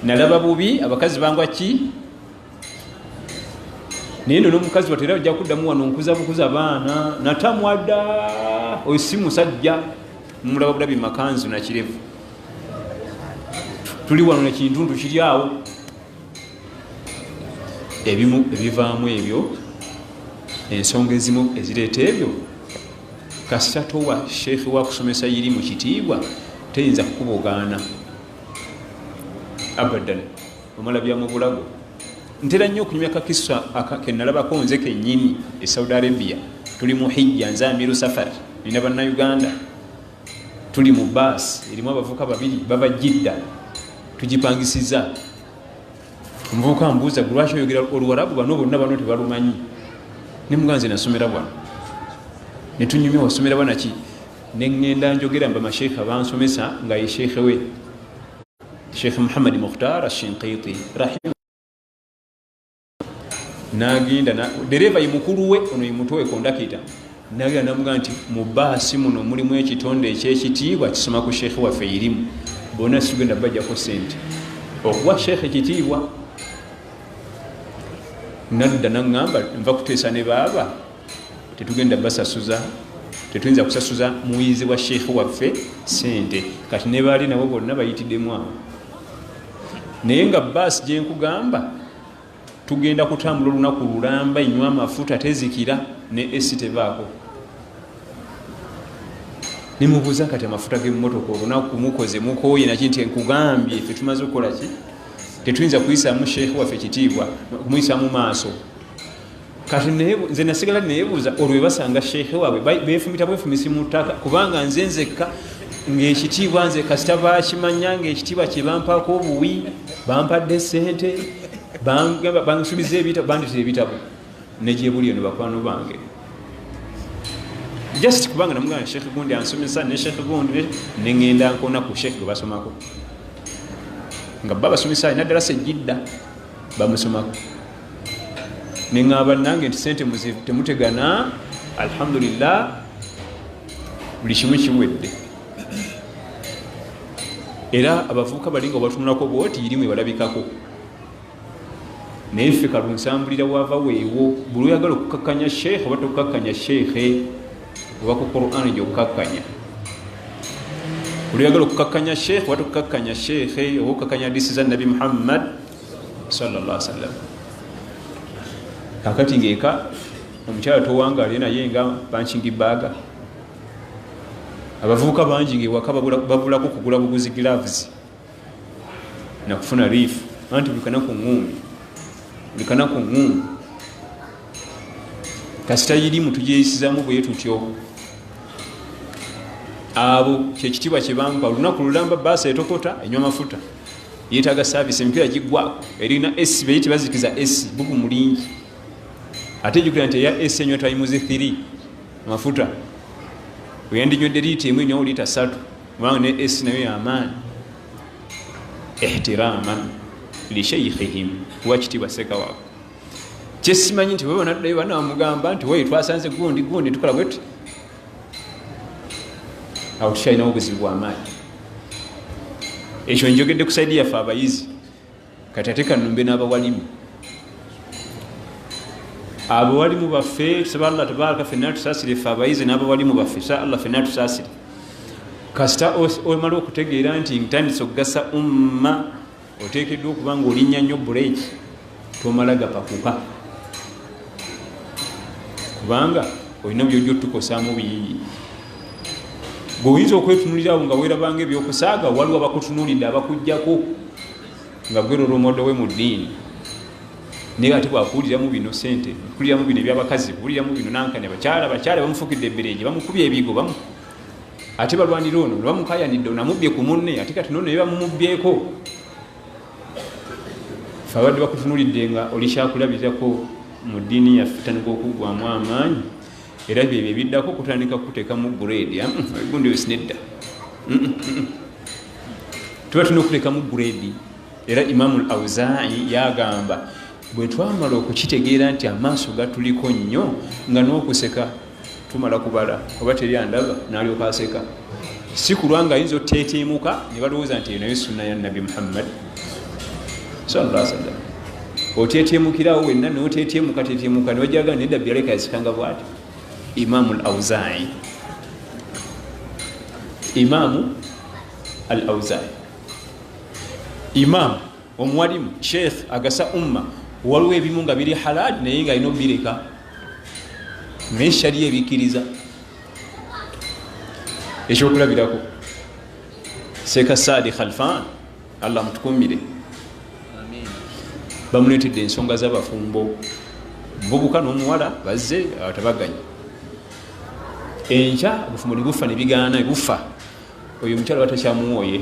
nalaba bubi abakazi bangu ki nendo n'omukazi watera ajja kuddamu wano nkuza abaana natamwadda oyo si musajja mulaba bulabi makanzu na kirevu tuli wano nekintuntu kiri awo. Ebimu ebivaamu ebyo ensonga ezimu ezireeta ebyo kasita towa sheekhi wa kusomesa yiri mu kitiibwa teyinza kukubogaana abadan. Omulabya mu bulago ntera nnyo okunyumya kakisa kenalabako nze kennyini e Saudi Arabia. Tuli mu hijja nze amiru safari nina bannayuganda, tuli mu baasi erimu abavuka babiri bava Jidda tugipangisiza. Omuvubuka mbuuza lwaki oyogera Oluwarabu bano bonna bano tebalumanyi. nemuganze nasomera bwana netunyumya wasomera bwana ki nengenda njogera mba masheikha bansomesa nga ye sheikhe we Sheikh Muhammad Mukhtar Ashinqiti rahim nagenda na dereva yimukuru we ono yimutowe kondakita nagenda namuga nti mu basi muno mulimu ekitonde ekyekitiibwa kisoma ku sheikh waffe irimu bona sigenda bajja ko sente okuwa sheikh ekitiibwa nadda nangamba nva kuteesa ne baaba tetugenda basasuza tetuyinza kusasuza muyizi wa sheikh waffe sente kati ne baali nabo bonna bayitiddemu awo naye nga basi gyenkugamba tugenda kutambula olunaku lulamba inywa amafuta tezikira ne esi tevaako nimubuuza kati amafuta g'emmotoka olunaku mukoze mukooye naki nti nkugambye ffe tumaze okukola ki tetuyinza kuyisaamu sheikh waffe kitiibwa kumuyisaamu maaso kati nze nasigala neyebuuza olwo bwe basanga sheikh waabwe beefumita bwefumisi mu ttaka kubanga nze nzekka ng'ekitiibwa nze kasita baakimanya ng'ekitiibwa kye bampaako obuwi bampadde sente bansubiza ebitabo banditira ebitabo nejebuli eno bakwano bange just kubanga namugana sheikh gundi ansomesa ne sheikh gundi nengenda nkona ku sheikh basomako nga baba somesa ina darasa Jidda bamusomako nengaba nange nti sente temutegana alhamdulillah buli kimu kiwedde era abavubuka balinga batunulako bwoti irimu balabikako naye ffe kalunsambulira wava weewo buli oyagala okukakkanya sheikh oba tokukakkanya sheikhe oba ku Qur'an gy'okukakkanya buli oyagala okukakkanya sheikh oba tokukakkanya sheikhe oba okukakkanya hadisi za Nabi Muhammad sallallahu alaihi wasallam kakati ngeeka omukyala towangaale naye nga panchingi baaga abavubuka bangi ngewaka babulako kugula buguzi gloves nakufuna rifu anti bulikanaku ngumi bulikanaku ngumi kasita irimu tugiyisizaamu bwe tutyo abo kyekitiibwa kye bampa olunaku lulamba baasa etokota enywa amafuta yeetaaga saavisi emipiira giggwako erina esi beyite bazikiza esi buku mulingi ate jukira nti eya esi enywa tayimuzi 3 amafuta weyandinywedde liita emu enywawo liita 3 kubanga ne esi nayo yamaani ihtiraman lisheikhihim wakitiibwa seka waako kyesimanyi nti bwe banaddayo banamugamba nti weye twasanze gundi tukola bwetu awo tukyalinawo obuzibu bwamaanyi ekyo njogedde ku saidi yaffe abayizi kati ate kanumbe n'abawalimu abawalimu baffe tusaba Allah tabaraka fenna tusaasire ffe abayizi n'abawalimu baffe sa Allah fenna tusaasire kasita omala okutegeera nti ntandise okugasa umma oteekeddwa okuba nga olinnya nnyo bureeki tomala gapakuka kubanga olina byojja otukosaamu biyiyi bweoyinza okwetunulirawo nga weerabanga ebyokusaaga waliwo abakutunulidde abakuggyako nga gwerolomodde we mu ddiini naye ate bwakuwuliramu bino sente kuwuliramu bino ebyabakazi kuwuliramu bino nankani abakyala bamufukidde ebbereegi bamukubye ebigo ate balwanira ono nebamukayanidde onamubbye ku munne ate kati nono nebamumubyeko fe abadde bakutunulidde nga oli kyakulabirako mu ddiini yaffe tandika okuggwamu amaanyi era byebyo ebiddako kutandika kuteekamu grade gundi wesinedda tuba tulina okuteekamu grade era Imamu al-Awzaa'i yagamba bwe twamala okukitegeera nti amaaso gatuliko nnyo nga n'okuseka tumala kubala oba teri andaba n'alyoka aseka si kulwanga ayinza oteeteemuka ne balowooza nti nayo sunna ya Nabi Muhammad sallallahu alaihi wasallam oteeteemukirawo wenna n'oteeteemuka ne wajjaga nedda byaleka yasikanga bw'ati Imamu al-Awzaa'i Imamu al-Awzaa'i Imamu omuwalimu sheikh agasa umma waliwo ebimu nga biri halal naye nga alina obireka naye shariya ebikkiriza ekyokulabirako Sheikh Saadi Khalfan Allah mutukumire bamuleetedde ensonga z'abafumbo bubuka n'omuwala bazze abatabaganya enkya obufumbo ne bufa ne bigaana bufa oyo omukyala batakyamuwooye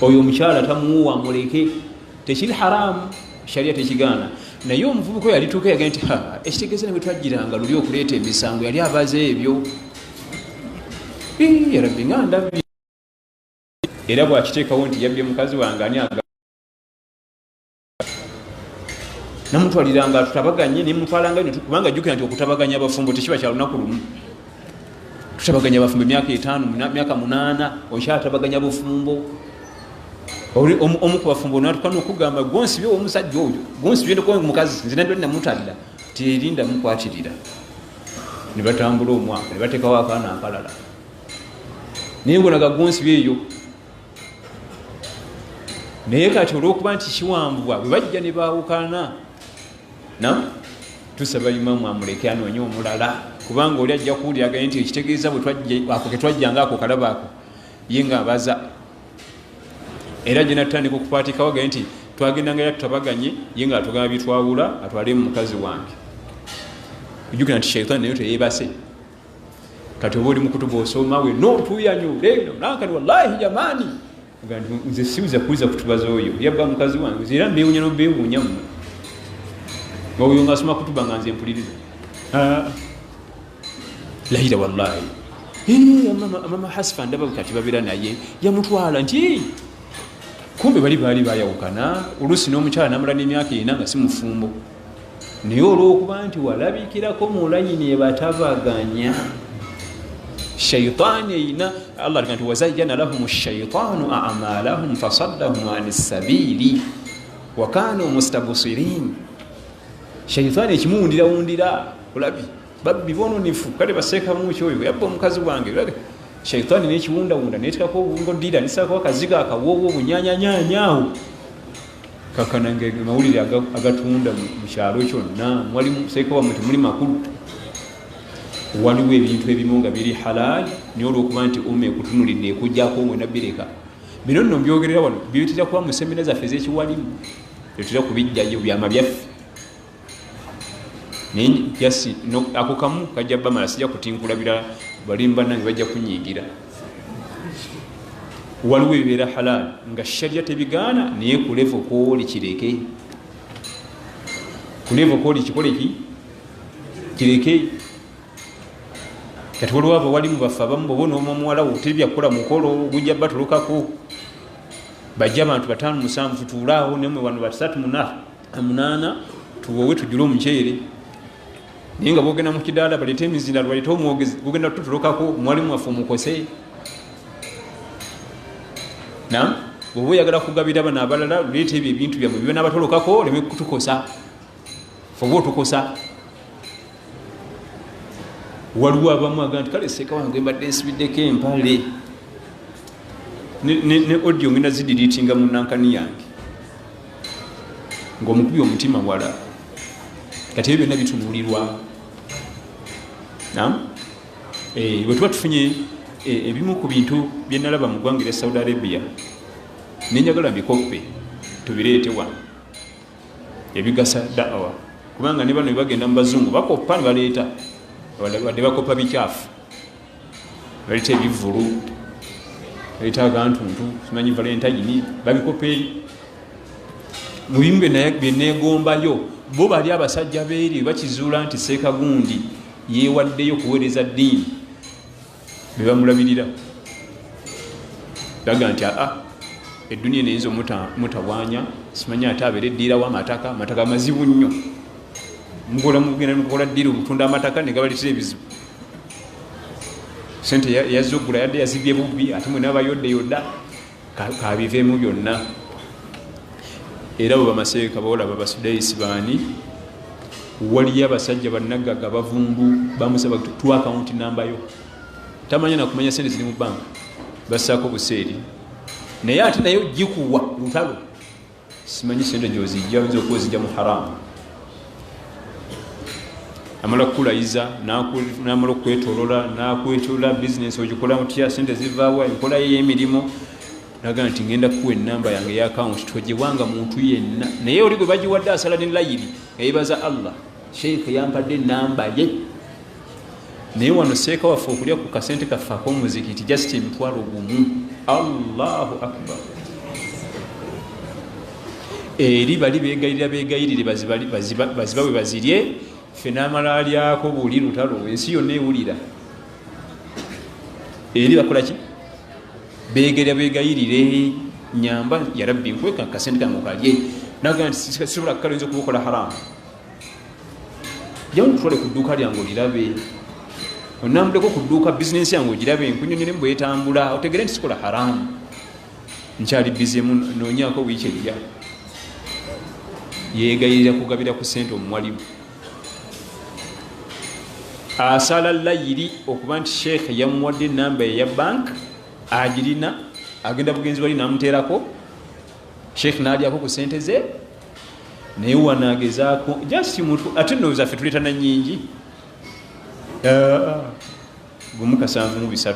oyo omukyala tamuwa muleke tekiri haramu sharia tekigaana naye omuvubuka oyo alituuka yaga nti ekitegeeza ne bwe twajjiranga luli okuleeta emisango yali abaze ebyo yarabbi nga ndabye era bwakiteekawo nti yabbye mukazi wange ani namutwaliranga tutabaganye nemutwalanga kubanga jjukira nti okutabaganya abafumbo tekiba kya lunaku lumu. Tutabaganya abafumbo emyaka 5 myaka 8 okyatabaganya bufumbo. Omu ku bafumbo natukana okugamba gonsibye omusajja oyo gonsibye ndiko mukazi nze nandwe namutadda tirinda mukwatirira ne batambula omwaka ne bateekawo akaana akalala naye ngonaga gonsibye eyo naye kati olwokuba nti kiwambwa bwe bajja ne baawukana tusaba imamu amuleke anoonye omulala kubanga oli ajja kuwuliraga nti ekitegeeza ako ketwajjanga ako kalaba ako ye nga abaza era gye natandika okukwatikawo gaye nti twagendanga era tutabaganye ye nga atugamba bitwawula atwalemu mukazi wange ojjukira nti shaitaani nayo teyeebase kati oba oli mukutuba osoma we notuyanyule nankani wallahi jamani nze sibuza kuliza kutubaza oyo yabba mukazi wange era mbeewunya nobeewunya mmwe oyo nga asoma kutuba nga nze mpuliriza lahira wallahi mama hasifa ndaba kati babeera naye yamutwala nti kumbe baali bayawukana oluusi n'omukyala namala n'emyaka 4 nga si mufumbo naye olw'okuba nti walabikirako mu layini ebatabaganya shaitaani eyina allah nti wazayyana lahum shaitaanu amalahum fasaddahum ani sabili wa kanu mustabsirin. Shaitaani ekimuwundirawundira olabi babbi bononefu kale baseekamu kyoyo yabba omukazi wange shaitaani nekiwundawunda netikako obungodira nisako akaziga akawoowo obunyanyanyanyaawo kakanange mawulire agatunda mu kyalo kyonna mwalimu seekawa muti muli makulu waliwo ebintu ebimu nga biri halal naye olwokuba nti umma ekutunulidde ekujjako omwe nabireka bino nno mbyogerera wano byetera kuba mu semina zaffe ez'ekiwalimu byetera kubijjayo byama byaffe naye jasi ako kamu kajja bamala sijja kutinkula birala balimba nange bajja kunyigira waliwo ebibeera halal nga sharia tebigaana naye kulevo kooli kireke kulevo kooli kikoleki kireke kati waliwo abawalimu baffe abamu bobona omuwalawo tebyakukola mukolo gujja batulukako bajja abantu 5-7 tuulaawo nemwe wano 3-8 tuwowe tujule omuceere naye nga bogenda mu kidaala baleete emizinda baleete omwogezi gugenda tutulukako mwalimu waffe omukose bwoba oyagala kugabira bano abalala leeta ebyo ebintu byammwe bibe n'abatolokako leme kutukosa oba otukosa. Waliwo abamu aga nti kale seeka wange mbadde nsibiddeko empale ne audio ngenda zidiriitinga mu nankani yange ng'omukubi omutima wala kati ebyo byonna bitunuulirwa bwe tuba tufunye ebimu ku bintu bye nalaba mu ggwanga erya Saudi Arabia nenjagala mbikoppe tubireete wano ebigasa da'awa kubanga ne bano bwe bagenda mu bazungu bakoppa ne baleeta wadde bakopa bikyafu baleeta ebivulu baleeta agantuntu simanyi valentayini babikopa eri mu bimu byeneegombayo bo bali abasajja beeri bakizuula nti seeka gundi yeewaddeyo kuweereza ddiini be bamulabirira baga nti edduniya neyinza omutawaanya simanyi ate abeera eddiirawo amataka mazibu nnyo mugenda nukola ddiira obutunda amataka negabaleetera ebizibu sente yazze ogula yadde yazibye bubbi ate mwena abayoddeyoda kabiveemu byonna era bwe bamaseeka bawolaba basudayisi baani waliyo abasajja bannaggaga bavundu bamusaba tu akawunti nambayo tamanya nakumanya sente ziri mu banka bassaako buseeri naye ate nayo gikuwa lutalo simanyi sente gyozijja oyinza okuba ozijja mu haramu amala kukulayiza namala okwetolola nakwetolola bizinesi ogikola mutya sente zivaawa enkola ye y'emirimu naga nti ngenda kuwa enamba yange ya akawunti tojewanga muntu yenna naye oli gwe bagiwadde asala ne layiri nga yebaza Allah sheikh yampadde enamba ye naye wano seeka waffe okulya ku kasente kaffe ak'omuzikiti just emitwalo gumu. Allahu akbar. eri bali begayirire bazibawe bazirye ffe n'amalalyako buli lutalo ensi yonna ewulira eri bakolaki begayirire nyamba yarabbi nkweka kasente kange okalye naga nti sisobola kukala oyinza okubukola haramu jamu tutwale ku dduuka lyange olirabe onambuleko ku dduuka bizinensi yange ogirabe nkunyonyere mbwetambula otegere nti sikola haramu nkyali bizemu noonyako wiiki ejja yegayirira kugabira ku sente omuwalimu asala layiri okuba nti sheekhe yamuwadde enamba eya bank agirina agenda bugenzi wali namuteerako sheekhe nalyako ku sente ze naye wanagezaako jasi muntu ate nno zaffe tuleetana nyingi gumu 7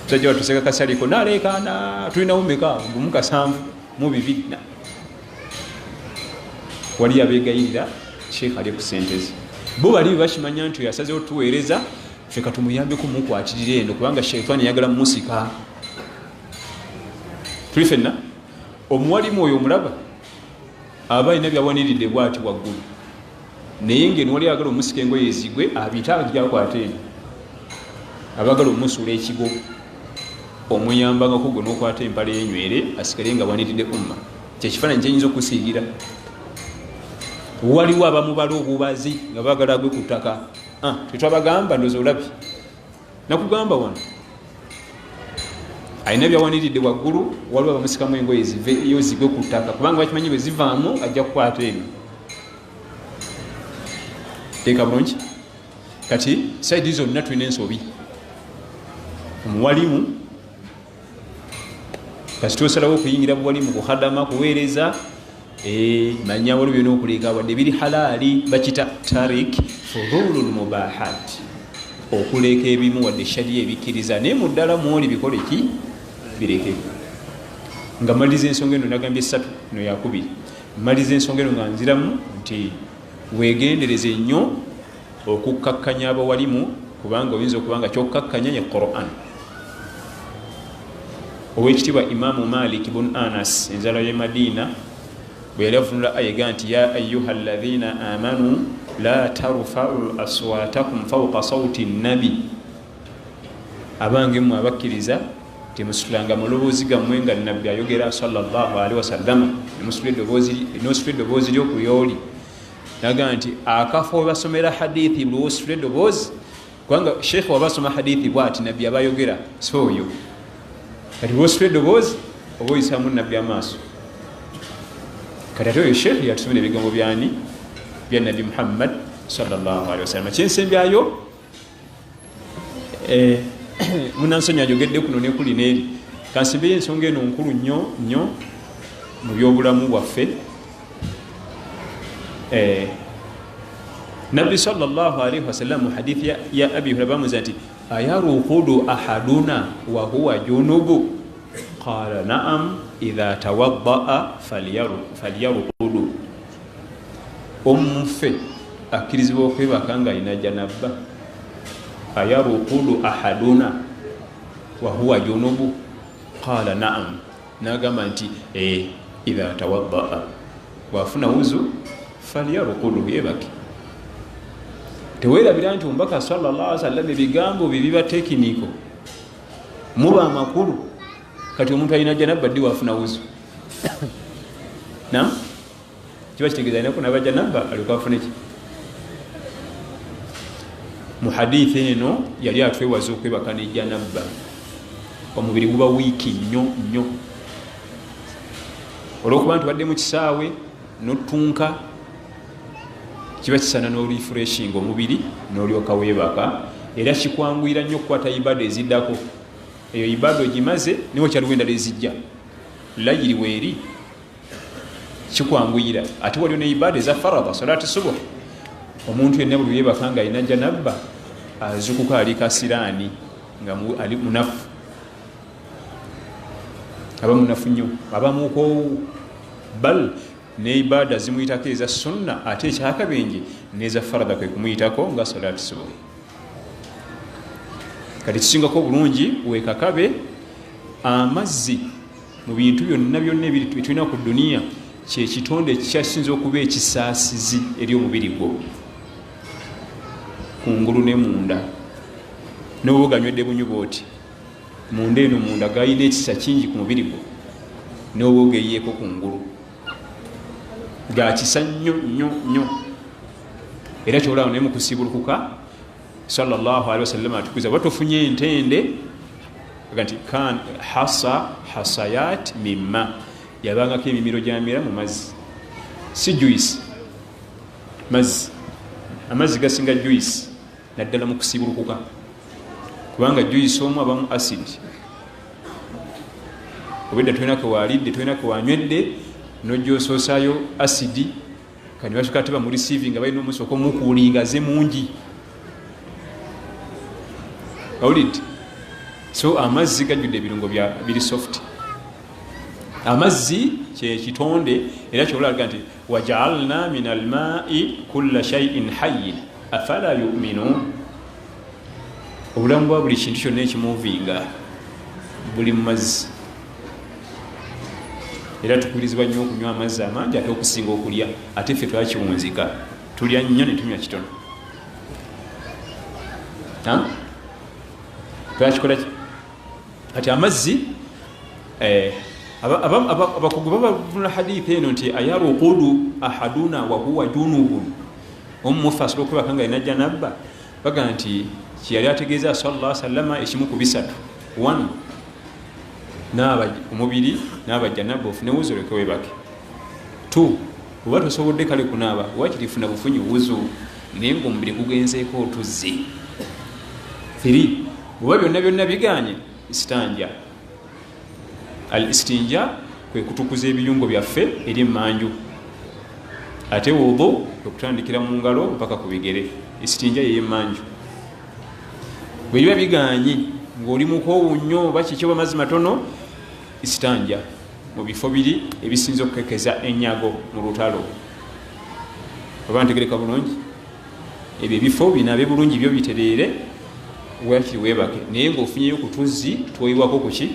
tusajja watuseka kasaliko naleekaana tulinawo meka gumu 7 wali abegayirira sheekhe ali ku sente ze bo bali bashimanya nti yasazeewo tuweereza ffe katumuyambeko mukwatirire eno kubanga sheitaani yagala mumusika tuli fenna omuwalimu oyo omulaba aba alina byawaniridde bwati waggulu naye ngeno wali agala omusika engoye ezigwe abita agyakwata eno abagala omusuula ekigo omuyambangako gwe n'okwata empale yenywere asigale nga waniridde umma kyekifaananyi kyenyinza okusiigira waliwo abamubala obubazi nga bagala gwe ku ttaka tetwabagamba ndoza olabi nakugamba wano alina byawaniridde waggulu waliwo abamusikamu engoye ziveyo zigwe ku ttaka kubanga bakimanyi bwe zivaamu ajja kukwata eno teeka bulungi kati saidi zonna tulina ensobi omuwalimu kasi tosalawo okuyingira buwalimu kuhadama kuweereza manya waliwo byona okuleka wadde biri halaali bakita tarik fudulul mubahat okuleeka ebimu wadde shariya ebikkiriza naye mu ddala mwoli bikole ki bireke nga maliza ensonga eno nagambye 3 no yakubiri maliza ensonga eno nga nziramu nti wegendereze nnyo okukkakkanya abawalimu kubanga oyinza okubanga kyokkakkanya ye Quran owekitiibwa Imaamu Malik ibn Anas enzala ye Madina bwe yali avunula ayega nti ya ayuha alladhina amanu la tarfa'u aswatakum fawqa sawti nabi abange mmwe abakkiriza temusitulanga muloboozi gammwe nga nabbi ayogera sallallahu alaihi wasallam nemusitula eddoboozi ly'okulyoli naga nti akafo we basomera hadithi buli wositula eddoboozi kubanga sheekhe wabasoma hadithi bwati nabbi abayogera sooyo kati wositula eddoboozi oba oyisaamu nabbi amaaso kati ate oyo sheekhe yatusomera ebigambo byani bya nabi Muhammad sallallahu alaihi wasallam kyensembyayo munansonyi ajogedde kuno ne kuli neeri kansembeyo ensonga eno nkulu nnyo mu byobulamu bwaffe nabbi sallallahu alaihi wasallam mu hadithi ya abi hurairah bamuza nti ayaruqudu ahaduna wa huwa junubu qala na'am idha tawaddaa falyaruqudu omufe akkirizibwa okwebaka nga alina janabba ayaruqudu ahaduna wa huwa junubu qala na'am nagamba nti idha tawaddaa wafuna wuzu falyaruqudu yebake teweerabira nti omubaka sallallahu alaihi wasallam ebigambo bye biba tekiniko muba amakulu kati omuntu alina janabba ddi wafuna wuzu nam kiba kitegeeza alina kunaba janabba aliko afuna ki mu hadithi eno yali atwewaza okwebaka ne janabba omubiri guba wiiki nnyo olwokuba nti badde mu kisaawe notunka kiba kisana n'orefreshinga omubiri n'olyoka weebaka era kikwanguyira nnyo okukwata ibada eziddako eyo ibada ogimaze niwo kyaliwo endala ezijja layiri weeri kikwanguyira ate waliwo ne ibada eza farada salati subuh omuntu yenna buli yeebaka nga alina janabba azukuka ali kasiraani nga ali munafu aba munafu nnyo abamuko bal ne ibada zimuyitako eza sunna ate ekyakabenje neza farada kwe kumuyitako nga salati subuh kati kisingako bulungi wekakabe amazzi mu bintu byonna ebiri tulina ku duniya kyekitonde ekikyasinza okuba ekisaasizi eri omubiri gwo kungulu ne munda noba oganywedde bunyuba oti munda eno munda galina ekisa kingi ku mubiri gwo noba ogeyeeko kungulu gakisa nnyo era kyolaba naye mukusibulukuka sallallahu alaihi wasallam atukuza batofunye entende nti kan hasayat mimma yabangako emimiro gyamira mu mazzi si juice amazzi gasinga juice naddala mu kusibulukuka kubanga juice omu abamu acid obwedda tolina kewalidde tolina kewanywedde nojosoosayo acid kani basuka teba mu receiving nga balina omusoko mukuulinga ze mungi awulidde so amazzi gajjudde ebirungo biri soft amazzi kyekitonde era kyolaga nti wajaalna min almai kulla shaiin hayyin afala yuminun obulamu bwa buli kintu kyonna ekimuvinga buli mu mazzi era tukubirizibwa nnyo okunywa amazzi amangi ate okusinga okulya ate ffe twakiwunzika tulya nnyo ne tunywa kitono twakikola kati amazzi abakugu babavunula hadithi eno nti ayaruqudu ahaduna wahuwa junubun omufa asobola okubaka nga alina janabba bagamba nti kiyali ategeeza sallallahu sallama ekimu ku bisatu 1 omubiri n'abajanabba ofune wuzu oleke webake 2 oba tosobodde kale kunaaba wakirifuna bufunyi wuzu naye ngaomubiri gugenzeeko otuzzi 3 oba byonna biganye istanja al istinja kwe kutukuza ebiyungo byaffe eri emanju ate wudu okutandikira mu ngalo mpaka ku bigere istinja yeyemanju bwe biba biganye ng'oli mukoowu nnyo oba kiki oba mazzi matono istanja mu bifo biri ebisinza okukekeza enyago mu lutalo oba ntegereka bulungi ebyo ebifo binaabe bulungi byo bitereere wakiri webake naye ng'ofunyeyo ku tuzzi twoyiwako kuki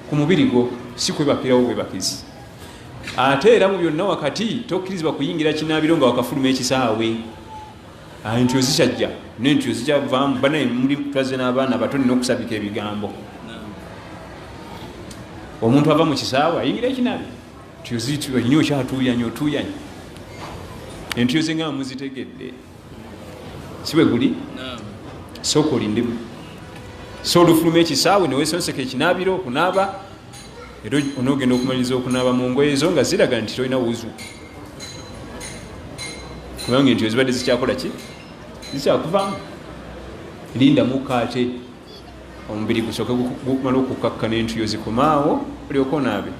ku mubiri gwo si kwebakirawo bwebakizi ate era mu byonna wakati tokkirizibwa kuyingira kinaabiro nga wakafuluma ekisaawe entyo zikyajja nentyo zikyavaamu banaye muli twaze n'abaana bato nina okusabika ebigambo omuntu ava mu kisaawe ayingira ekinaabiro tyozitnyo kyatuuyanye otuuyanye entyo zengamba muzitegedde si bwe guli sooka olindemu so olufuluma ekisaawe newesonseka ekinaabiro okunaaba era onoogenda okumaliriza okunaaba mu ngoye ezo nga ziraga nti tolina wuzu kubanga entyo zibadde zikyakola ki zikyakuvaamu lindamuko ate omubiri gusooke gumala okukakka n'entuyo zikomaawo olyoka onaabe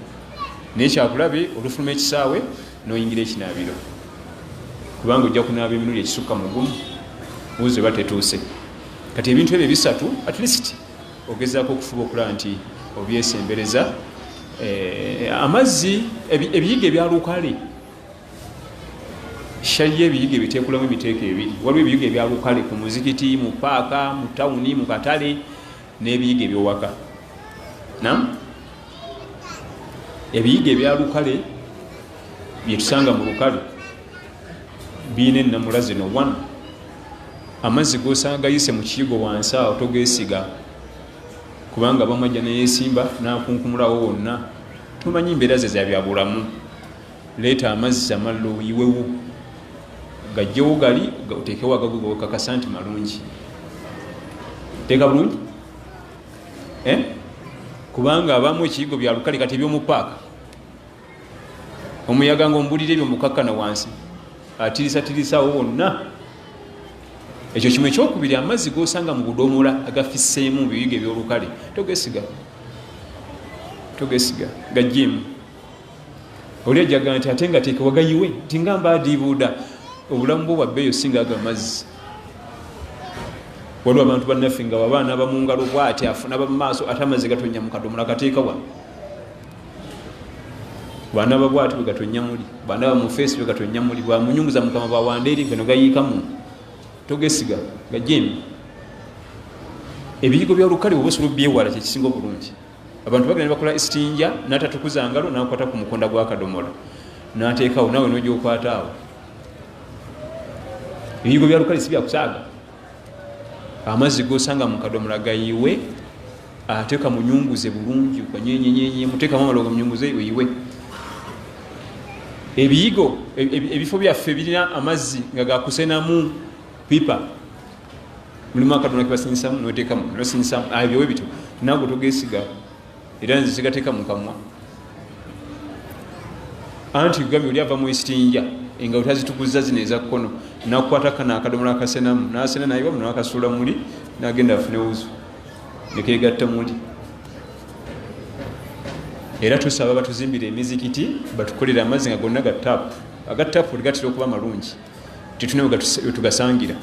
naye kyakulabe olufuluma ekisaawe noyingira ekinaabiro kubanga ojja kunaaba eminuli ekisukka mugumu wuzu eba tetuuse kati ebintu ebyo bisatu at least ogezaako okufuba okulaba nti obyesembereza amazzi ebiyiga ebyalukale shaliyo ebiyiga ebiteekulamu emiteeko ebiri waliwo ebiyiga ebyalukale ku muzikiti mu paaka mu tawuni mu katale n'ebiyiga ebyowaka ebiyiga ebyalukale byetusanga mu lukale biina ennamula zino 1 amazzi gosanga gayise mu kiyigo wansi awo togesiga kubanga bamajja neyesimba nakunkumulawo wonna tumanyi mbeera ze zabyabulamu leeta amazzi amalala oyiwewo gajjewo gali oteekewo agagokakasa nti malungi teeka bulungi kubanga abamu ekiyigo byalukale kati ebyomupaaka omuyaga nga ombulira ebyo mukakkana wansi atirisatirisawo wonna ekyo kimu ekyokubiri amazzi gosanga mu budomola agafisseemu mu biyiga ebyolukale togesiga gajjemu oli ajaga nti ate nga teekewa gayiwe nti nga mbaadiibuuda obulamu bwo bwabbeeyo singa ago amazzi waliwo abantu bannaffe nga babaana bamungalo bwati afuna bamumaaso ate amazzi gatonya mu kadomola kateeka wa baana babwati bwe gatonya muli baana bamufeesi bwe gatonya muli bwamunyunguza mukama bawandeeri gano gayiikamu togesiga gajjemu ebiyigo byolukale bwoba osobola byewala kyekisinga obulungi abantu bagenda bakola istinja natatukuza ngalo nakwata ku mukonda gwa kadomola nateekawo nawe nojja okwata awo ebiyigo bya lukale si byakusaaga amazzi gosanga mu kadomola gayiwe ateeka mu nyunguze bulungi kanyenyenyenye muteekamu amalogo mu nyunguze oyiwe ebiyigo ebifo byaffe birina amazzi nga gakusenamu pipa mulimu akadomola kebasinyisamu noteekamu nosinyisamu byowe bityo naago togesiga era nze sigateeka mu kamwa anti gambye oli ava mu istinja nga otazitukuza zino ezakkono nakukwata kana akadomola akasenamu nasena nayiwa muno akasuula muli nagenda afune wuzu nekegatta muli era tusaba batuzimbire emizikiti batukolera amazzi nga gonna gatapu agatapu ligatera okuba malungi titunewe tugasangira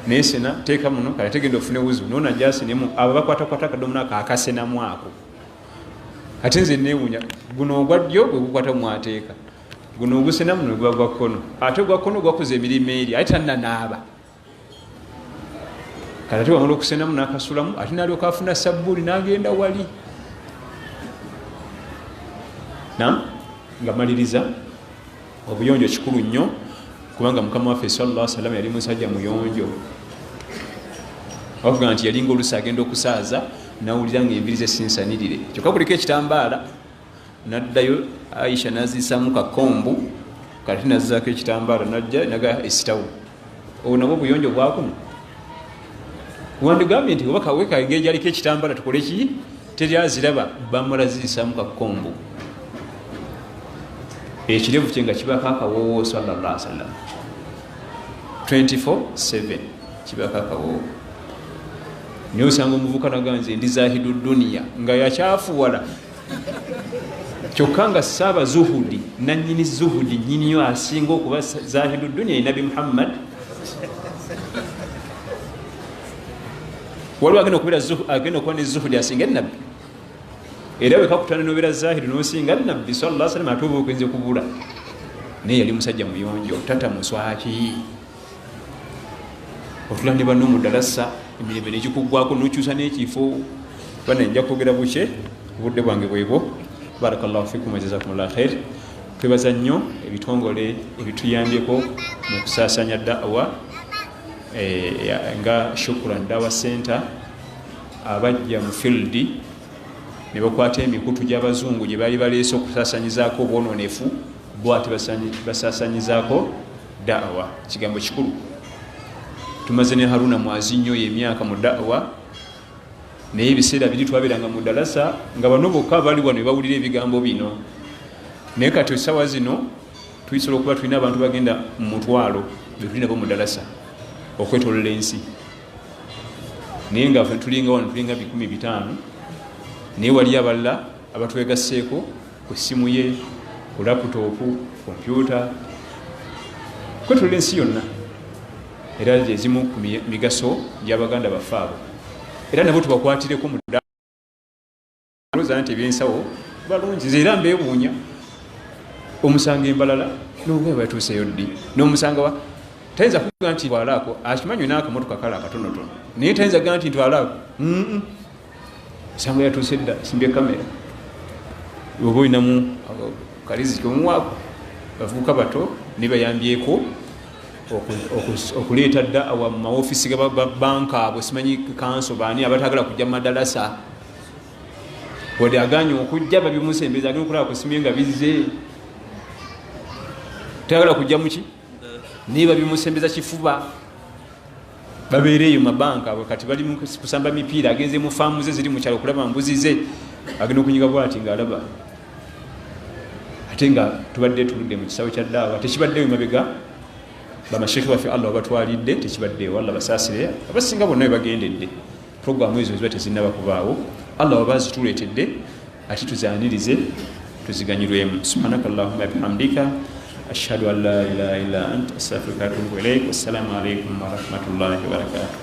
nesena teeka muno kale tegenda ofune wuzu nona jasinemu abo bakwatakwata akadomola akasenamu ako ate nze newunya guno ogwa ddyo gwe gukwata mwateeka guno ogusenamu negwa gwa kkono ate gwa kkono gwakoze emirimu eri ate tannanaaba kale ate wamala okusenamu nakasulamu ate nalyoka afuna sabbuli nagenda wali nam nga maliriza obuyonjo kikulu nnyo kubanga mukama waffe sallallahu alaihi wasallam yali musajja muyonjo avuga nti yalinga olusi agenda okusaaza nawulira nga enviri ze sinsanirire kyokka kuliko ekitambaala naddayo Aisha nazisamu kakombu kati nazizaako ekitambaala najja naga esitawo obwo nabwo obuyonjo bwakuno wandigambye nti oba kaweka engeri gyaliko ekitambaala tukole ki teryaziraba bamala ziyisamu kakombu ekirevu kye nga kibako akawoowo sallallahu alaihi wasallam 24/7 kibako akawoowo naye osanga omuvuka naganze ndi zahidu duniya nga yakyafuwala kyokka nga saaba zuhudi nanyini zuhudi nyiniyo asinga okuba zahidu duniya ye nabi Muhammad waliwo agenda okuba ne zuhudi asinga nabbi era wekakutana nobeera zahidu nosinga nabbi sallallahu alaihi wasallam ate oba okwenze kubula naye yali musajja muyonjo tata muswaki otula ne banno mudalasa emirembe negikuggwako nokyusa n'ekifo bana nja kwogera buke obudde bwange bwebwo barakallahu fikum wajazakumullahu khair twebaza nnyo ebitongole ebituyambyeko mu kusaasanya da'wa nga shukran dawa center abajja mu field ne bakwata emikutu gy'abazungu gye baali baleese okusaasanyizaako obwononefu bo ate basaasanyizaako da'wa kigambo kikulu tumaze ne Haruna mwazi nnyo emyaka mu da'wa naye ebiseera biri twabeeranga mu dalasa nga bano bokka bali wano bawulira ebigambo bino naye kati essaawa zino tuyisobola okuba tulina abantu bagenda mu mutwalo betulinabo mu dalasa okwetolola ensi naye nga tulinga wano tulinga 500 naye wali abalala abatwegasseeko ku ssimu ye ku laputopu kompyuta kwetolola ensi yonna era ezimu ku migaso gy'abaganda baffe abo era nabo tubakwatireko muloza nti ebyensawo balungi era mbeewuunya omusanga embalala nobwe batuuseyo ddi n'omusanga wa tayinza kuga nti twalaako akimanywe n'akamotoka kale akatonotono naye tayinza ga nti ntwalaako sanga yatuuse dda simbye kamera oba olinamu kaliziki omuwaako bavubuka bato nebayambyeko okuleeta da'wa mu maofisi ga banka abo simanyi kanso baani abatagala kujja mu madalasa wadde aganye okujja babimusembeza agenda okulaba kusimye nga bizze tagala kujja muki naye babimusembeza kifuba babeereeyo mabanka abo kati bali kusamba mipiira agenze mu faamu ze ziri mu kyalo okulaba mbuzi ze agenda okunyiga bwati ng'alaba ate nga tubadde tuludde mu kisawo kya da'wa tekibaddeyo mabega bamashekhe baffe Allah batwalidde tekibaddeewo Allah basaasire abasinga bonna we bagendedde programu ezo ziba tezinnaba kubaawo Allah wabazituleetedde ati tuzaanirize tuziganyirwemu subhanaka allahumma bihamdika ashhadu an la ilaha illa anta astaghfiruka wa atubu ilaik wassalamu alaikum wa rahmatullahi wa barakatuh.